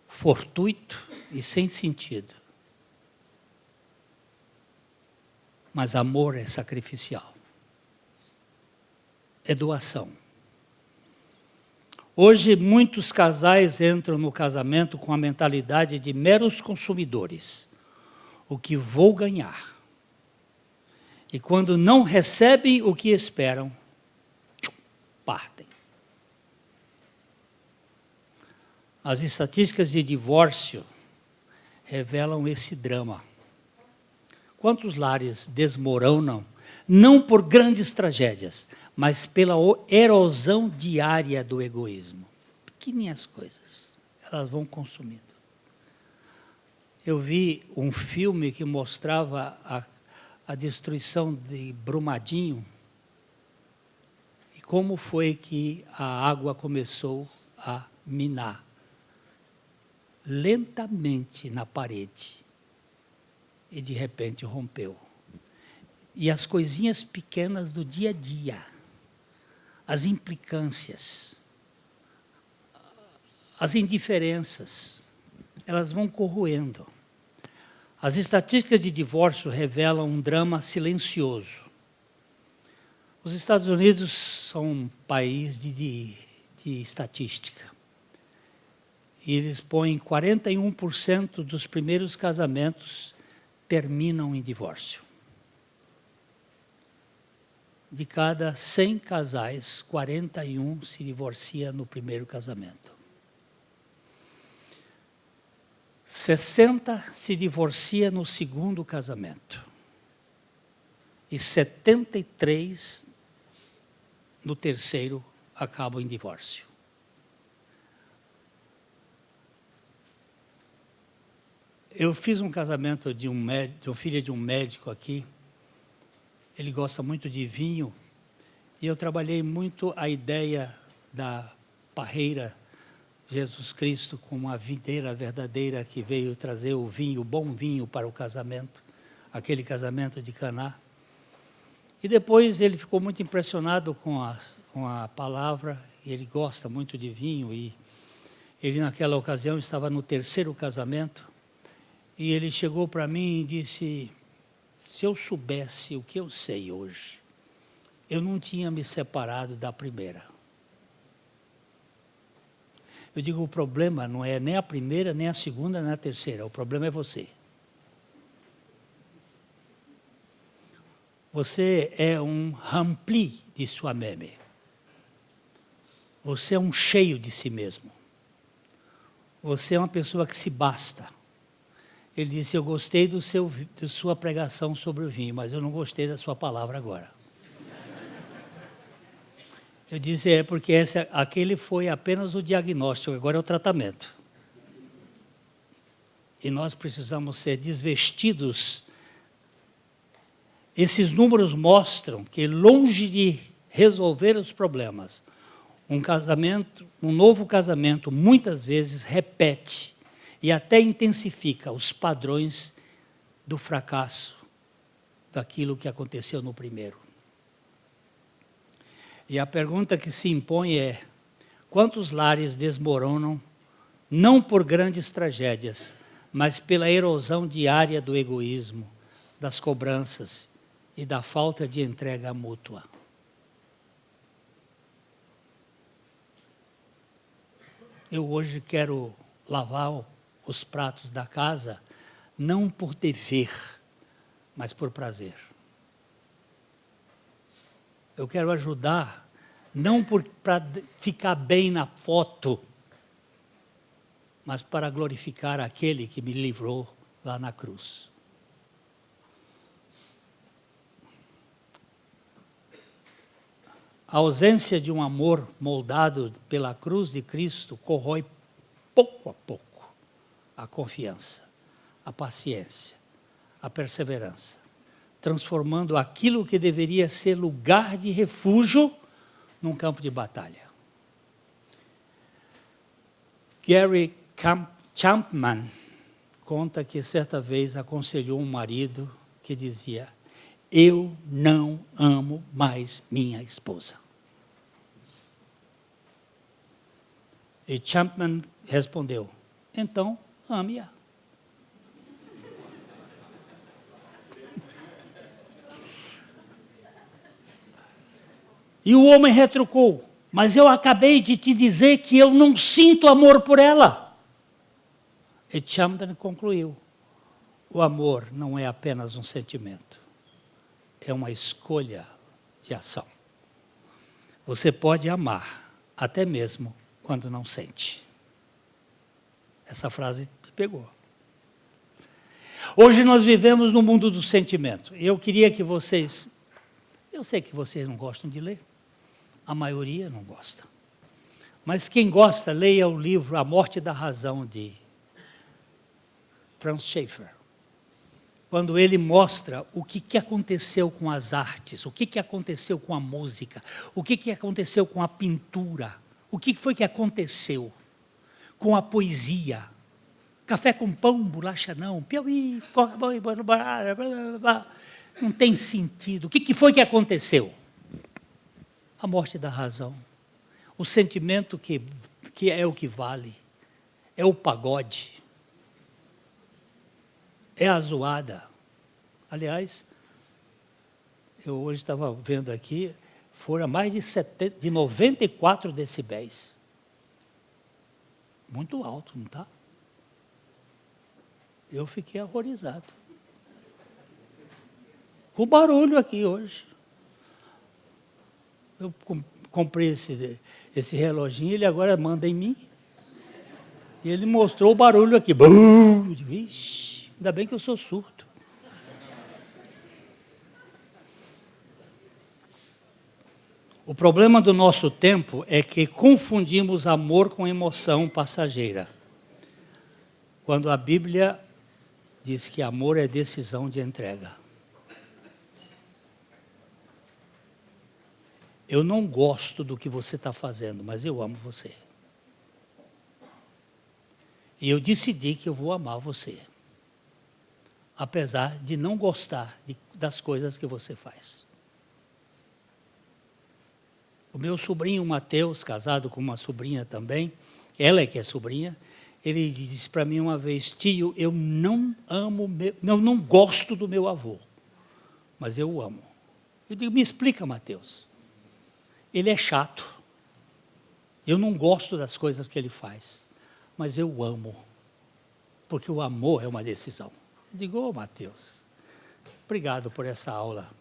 fortuito e sem sentido. Mas amor é sacrificial. É doação. Hoje, muitos casais entram no casamento com a mentalidade de meros consumidores. O que vou ganhar? E quando não recebem o que esperam, partem. As estatísticas de divórcio revelam esse drama. Quantos lares desmoronam, não por grandes tragédias, mas pela erosão diária do egoísmo? Pequeninhas coisas, elas vão consumindo. Eu vi um filme que mostrava a destruição de Brumadinho e como foi que a água começou a minar lentamente na parede e de repente rompeu. E as coisinhas pequenas do dia a dia, as implicâncias, as indiferenças, elas vão corroendo. As estatísticas de divórcio revelam um drama silencioso. Os Estados Unidos são um país de estatística. E eles põem 41% dos primeiros casamentos terminam em divórcio. De cada 100 casais, 41 se divorcia no primeiro casamento. 60 se divorcia no segundo casamento. E 73 no terceiro acabam em divórcio. Eu fiz um casamento de uma filha de um médico aqui. Ele gosta muito de vinho. E eu trabalhei muito a ideia da parreira Jesus Cristo como a videira verdadeira que veio trazer o vinho, o bom vinho para o casamento, aquele casamento de Caná. E depois ele ficou muito impressionado com a palavra, e ele gosta muito de vinho, e ele naquela ocasião estava no terceiro casamento, e ele chegou para mim e disse, se eu soubesse o que eu sei hoje, eu não tinha me separado da primeira. Eu digo, o problema não é nem a primeira, nem a segunda, nem a terceira. O problema é você. Você é um rempli de soi-même. Você é um cheio de si mesmo. Você é uma pessoa que se basta. Ele disse, eu gostei da sua pregação sobre o vinho, mas eu não gostei da sua palavra agora. Eu disse, porque aquele foi apenas o diagnóstico, agora é o tratamento. E nós precisamos ser desvestidos. Esses números mostram que, longe de resolver os problemas, Um novo casamento, muitas vezes repete e até intensifica os padrões do fracasso, daquilo que aconteceu no primeiro. E a pergunta que se impõe é: quantos lares desmoronam, não por grandes tragédias, mas pela erosão diária do egoísmo, das cobranças e da falta de entrega mútua? Eu hoje quero lavar os pratos da casa, não por dever, mas por prazer. Eu quero ajudar, não para ficar bem na foto, mas para glorificar aquele que me livrou lá na cruz. A ausência de um amor moldado pela cruz de Cristo corrói pouco a pouco a confiança, a paciência, a perseverança, transformando aquilo que deveria ser lugar de refúgio num campo de batalha. Gary Chapman conta que certa vez aconselhou um marido que dizia: eu não amo mais minha esposa. E Chapman respondeu: então ame-a. E o homem retrucou: mas eu acabei de te dizer que eu não sinto amor por ela. E Chapman concluiu: o amor não é apenas um sentimento, é uma escolha de ação. Você pode amar, até mesmo quando não sente. Essa frase me pegou. Hoje nós vivemos no mundo do sentimento. Eu queria que vocês... Eu sei que vocês não gostam de ler. A maioria não gosta. Mas quem gosta, leia o livro A Morte da Razão, de Franz Schaeffer. Quando ele mostra o que aconteceu com as artes, o que aconteceu com a música, o que aconteceu com a pintura, o que foi que aconteceu com a poesia. Café com pão, bolacha não, piauí, não tem sentido. O que foi que aconteceu? A morte da razão. O sentimento que é o que vale. É o pagode. É a zoada. Aliás, eu hoje estava vendo aqui, foram mais de 94 decibéis. Muito alto, não está? Eu fiquei horrorizado. O barulho aqui hoje. Eu comprei esse reloginho, ele agora manda em mim. E ele mostrou o barulho aqui. Vixe, ainda bem que eu sou surdo. O problema do nosso tempo é que confundimos amor com emoção passageira. Quando a Bíblia diz que amor é decisão de entrega. Eu não gosto do que você está fazendo, mas eu amo você. E eu decidi que eu vou amar você. Apesar de não gostar das coisas que você faz. O meu sobrinho Mateus, casado com uma sobrinha também, ela é que é sobrinha, ele disse para mim uma vez: tio, eu não gosto do meu avô, mas eu o amo. Eu digo: me explica, Mateus. Ele é chato. Eu não gosto das coisas que ele faz, mas eu o amo, porque o amor é uma decisão. Eu digo: ô Mateus, obrigado por essa aula.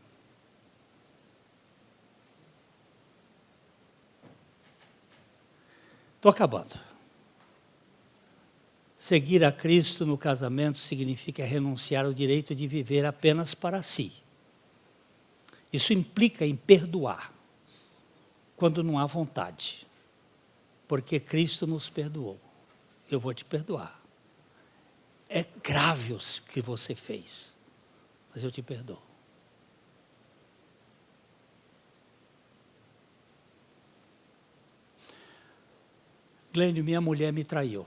Estou acabando. Seguir a Cristo no casamento significa renunciar ao direito de viver apenas para si. Isso implica em perdoar, quando não há vontade. Porque Cristo nos perdoou. Eu vou te perdoar. É grave o que você fez, mas eu te perdoo. Glênio, minha mulher me traiu.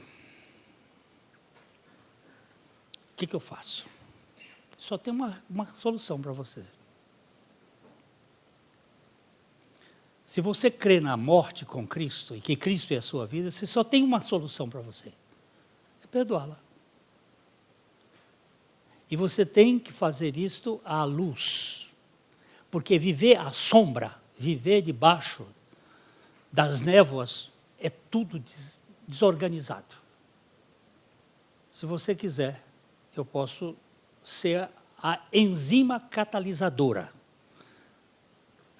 O que eu faço? Só tem uma solução para você. Se você crê na morte com Cristo, e que Cristo é a sua vida, você só tem uma solução para você. É perdoá-la. E você tem que fazer isto à luz. Porque viver à sombra, viver debaixo das névoas, é tudo desorganizado. Se você quiser, eu posso ser a enzima catalisadora.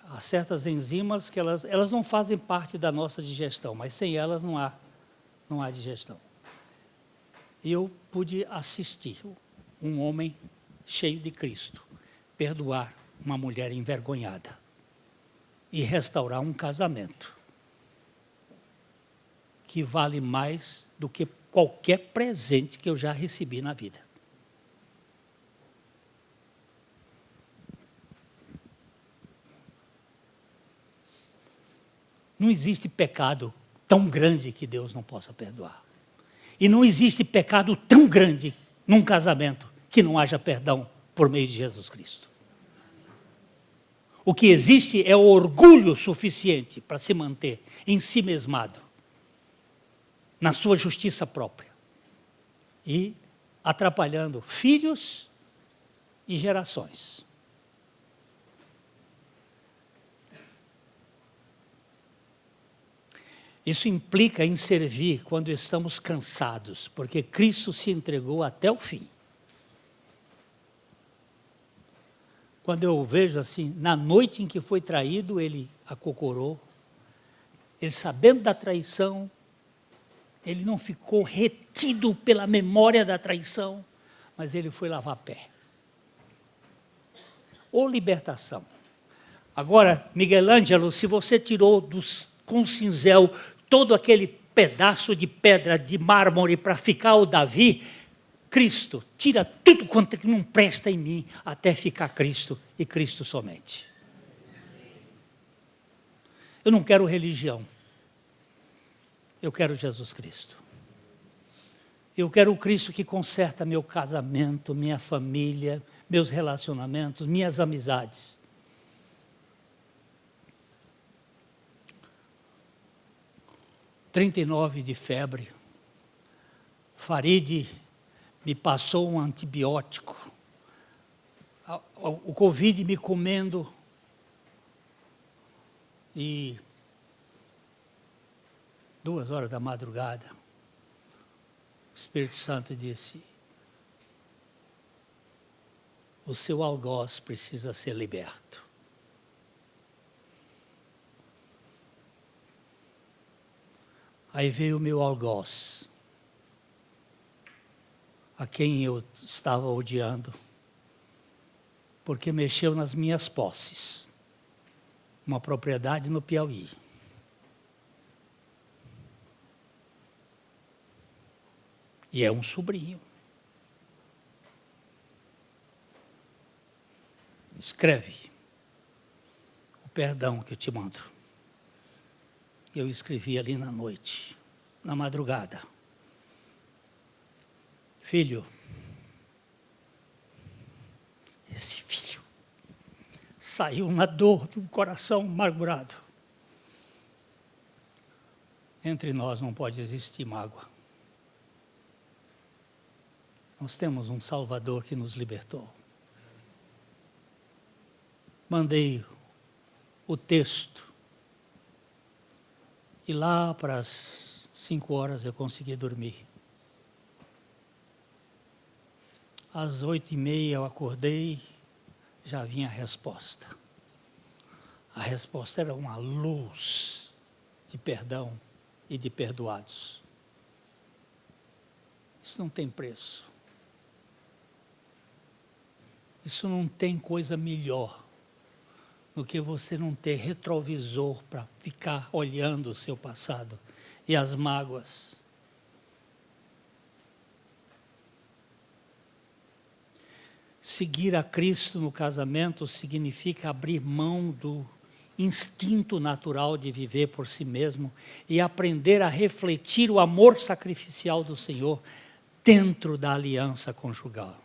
Há certas enzimas que elas não fazem parte da nossa digestão, mas sem elas não há digestão. E eu pude assistir um homem cheio de Cristo perdoar uma mulher envergonhada e restaurar um casamento que vale mais do que qualquer presente que eu já recebi na vida. Não existe pecado tão grande que Deus não possa perdoar. E não existe pecado tão grande num casamento que não haja perdão por meio de Jesus Cristo. O que existe é o orgulho suficiente para se manter em si mesmado, na sua justiça própria, e atrapalhando filhos e gerações. Isso implica em servir quando estamos cansados, porque Cristo se entregou até o fim. Quando eu vejo assim, na noite em que foi traído, ele acocorou, ele sabendo da traição, ele não ficou retido pela memória da traição, mas ele foi lavar pé. Ou libertação. Agora, Miguel Ângelo, se você tirou com cinzel todo aquele pedaço de pedra, de mármore, para ficar o Davi, Cristo, tira tudo quanto não presta em mim, até ficar Cristo e Cristo somente. Eu não quero religião. Eu quero Jesus Cristo. Eu quero o Cristo que conserta meu casamento, minha família, meus relacionamentos, minhas amizades. (39 de febre. Farid me passou um antibiótico. O Covid me comendo. E 2h da madrugada, o Espírito Santo disse: o seu algoz precisa ser liberto. Aí veio o meu algoz, a quem eu estava odiando, porque mexeu nas minhas posses, uma propriedade no Piauí. E é um sobrinho. Escreve o perdão que eu te mando. Eu escrevi ali na noite, na madrugada. Filho, esse filho saiu na dor de um coração amargurado. Entre nós não pode existir mágoa. Nós temos um Salvador que nos libertou. Mandei o texto. E lá para as 5h eu consegui dormir. Às 8h30 eu acordei, já vinha a resposta. A resposta era uma luz de perdão e de perdoados. Isso não tem preço. Isso não tem coisa melhor do que você não ter retrovisor para ficar olhando o seu passado e as mágoas. Seguir a Cristo no casamento significa abrir mão do instinto natural de viver por si mesmo e aprender a refletir o amor sacrificial do Senhor dentro da aliança conjugal.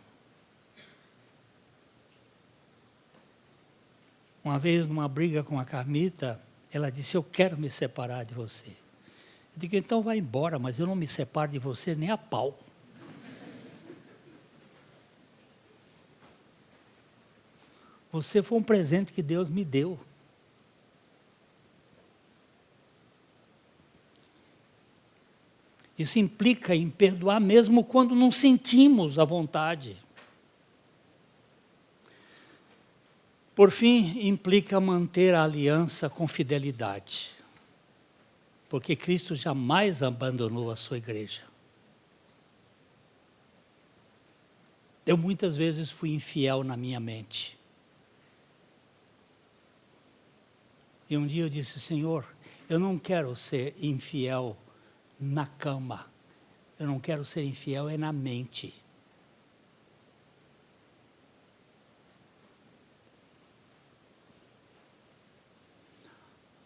Uma vez, numa briga com a Carmita, ela disse: eu quero me separar de você. Eu digo: então vai embora, mas eu não me separo de você nem a pau. Você foi um presente que Deus me deu. Isso implica em perdoar mesmo quando não sentimos a vontade. Por fim, implica manter a aliança com fidelidade, porque Cristo jamais abandonou a sua igreja. Eu muitas vezes fui infiel na minha mente. E um dia eu disse: Senhor, eu não quero ser infiel na cama, eu não quero ser infiel é na mente.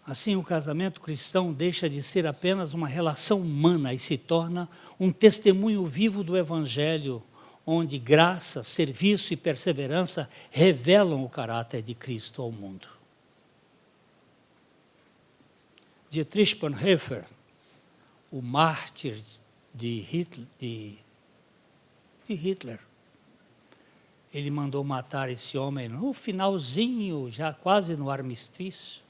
Assim, o casamento cristão deixa de ser apenas uma relação humana e se torna um testemunho vivo do Evangelho, onde graça, serviço e perseverança revelam o caráter de Cristo ao mundo. Dietrich Bonhoeffer, o mártir de Hitler, ele mandou matar esse homem no finalzinho, já quase no armistício.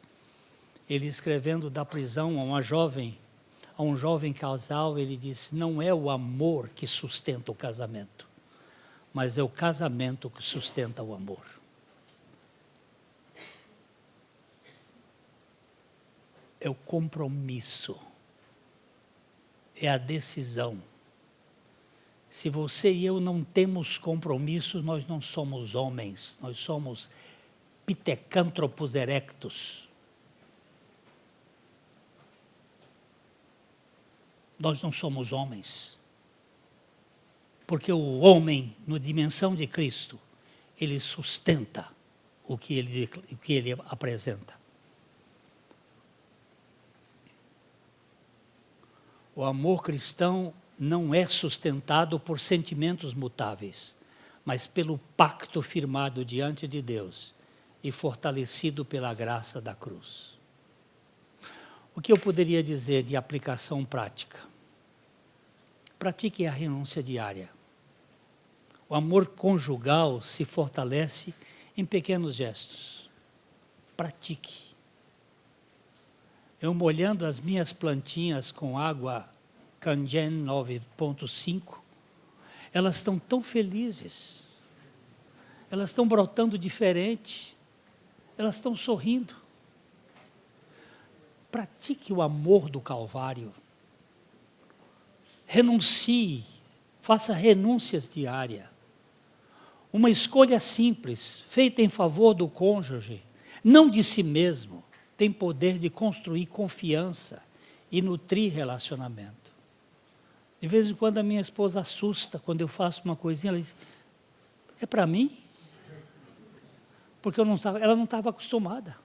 Ele escrevendo da prisão a um jovem casal, ele disse: não é o amor que sustenta o casamento, mas é o casamento que sustenta o amor. É o compromisso, é a decisão. Se você e eu não temos compromisso, nós não somos homens, nós somos pitecântropos erectus. Nós não somos homens. Porque o homem, na dimensão de Cristo, ele sustenta o que ele apresenta. O amor cristão não é sustentado por sentimentos mutáveis, mas pelo pacto firmado diante de Deus e fortalecido pela graça da cruz. O que eu poderia dizer de aplicação prática? Pratique a renúncia diária. O amor conjugal se fortalece em pequenos gestos. Pratique. Eu molhando as minhas plantinhas com água Kangen 9.5, elas estão tão felizes. Elas estão brotando diferente. Elas estão sorrindo. Pratique o amor do Calvário. Renuncie, faça renúncias diárias. Uma escolha simples, feita em favor do cônjuge, não de si mesmo, tem poder de construir confiança e nutrir relacionamento. De vez em quando a minha esposa assusta quando eu faço uma coisinha, ela diz: é para mim? Porque ela não estava acostumada.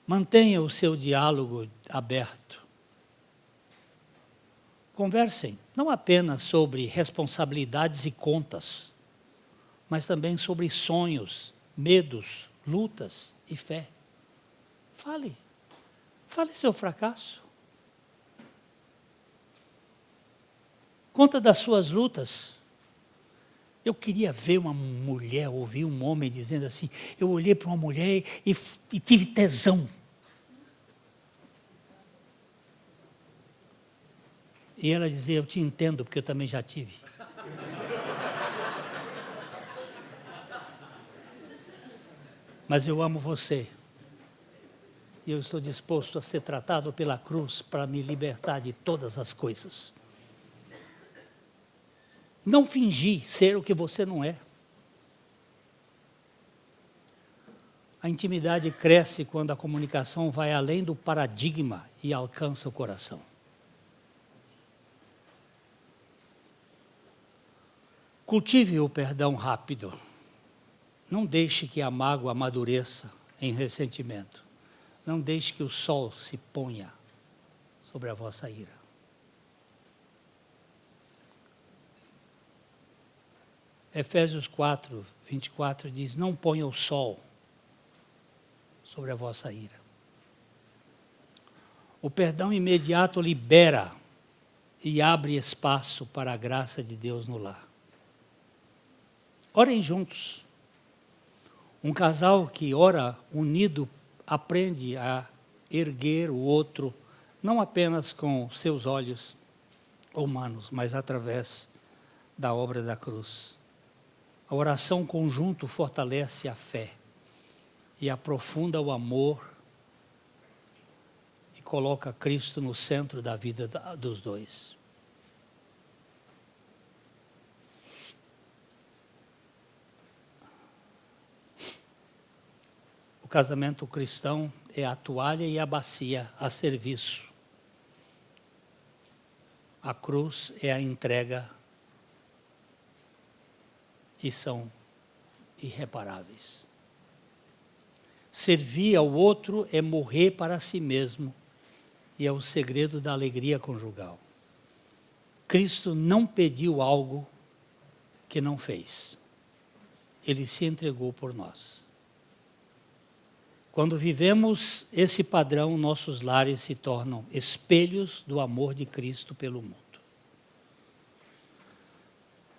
Mantenha o seu diálogo aberto. Conversem, não apenas sobre responsabilidades e contas, mas também sobre sonhos, medos, lutas e fé. Fale seu fracasso. Conta das suas lutas. Eu queria ver uma mulher, ouvir um homem dizendo assim: eu olhei para uma mulher e tive tesão. E ela dizia: eu te entendo, porque eu também já tive. Mas eu amo você. E eu estou disposto a ser tratado pela cruz para me libertar de todas as coisas. Não fingir ser o que você não é. A intimidade cresce quando a comunicação vai além do paradigma e alcança o coração. Cultive o perdão rápido. Não deixe que a mágoa amadureça em ressentimento. Não deixe que o sol se ponha sobre a vossa ira. Efésios 4, 24 diz: não ponha o sol sobre a vossa ira. O perdão imediato libera e abre espaço para a graça de Deus no lar. Orem juntos. Um casal que ora unido aprende a erguer o outro, não apenas com seus olhos humanos, mas através da obra da cruz. A oração conjunto fortalece a fé e aprofunda o amor e coloca Cristo no centro da vida dos dois. O casamento cristão é a toalha e a bacia a serviço. A cruz é a entrega e são irreparáveis. Servir ao outro é morrer para si mesmo e é o segredo da alegria conjugal. Cristo não pediu algo que não fez. Ele se entregou por nós. Quando vivemos esse padrão, nossos lares se tornam espelhos do amor de Cristo pelo mundo.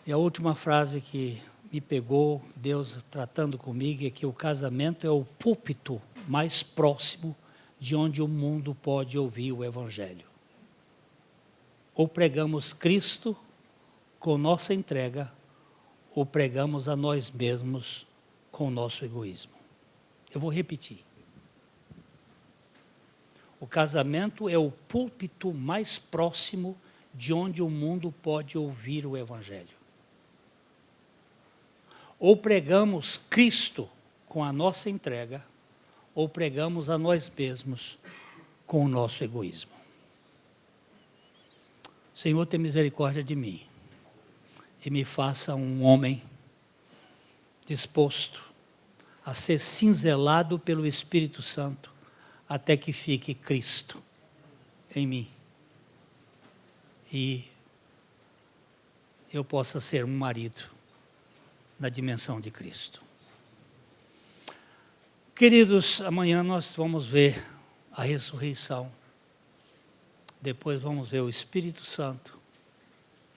E a última frase que me pegou, Deus tratando comigo, é que o casamento é o púlpito mais próximo de onde o mundo pode ouvir o Evangelho. Ou pregamos Cristo com nossa entrega, ou pregamos a nós mesmos com o nosso egoísmo. Eu vou repetir. O casamento é o púlpito mais próximo de onde o mundo pode ouvir o Evangelho. Ou pregamos Cristo com a nossa entrega, ou pregamos a nós mesmos com o nosso egoísmo. Senhor, tenha misericórdia de mim e me faça um homem disposto a ser cinzelado pelo Espírito Santo até que fique Cristo em mim. E eu possa ser um marido na dimensão de Cristo. Queridos, amanhã nós vamos ver a ressurreição. Depois vamos ver o Espírito Santo.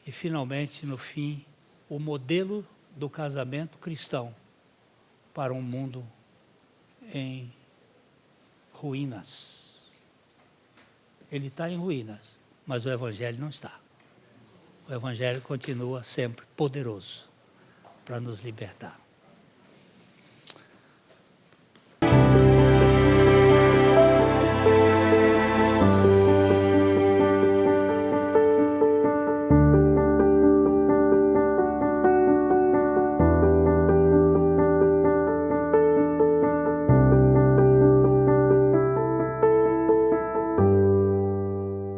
E finalmente, no fim, o modelo do casamento cristão para um mundo em ruínas. Ele está em ruínas, mas o Evangelho não está. O Evangelho continua sempre poderoso para nos libertar.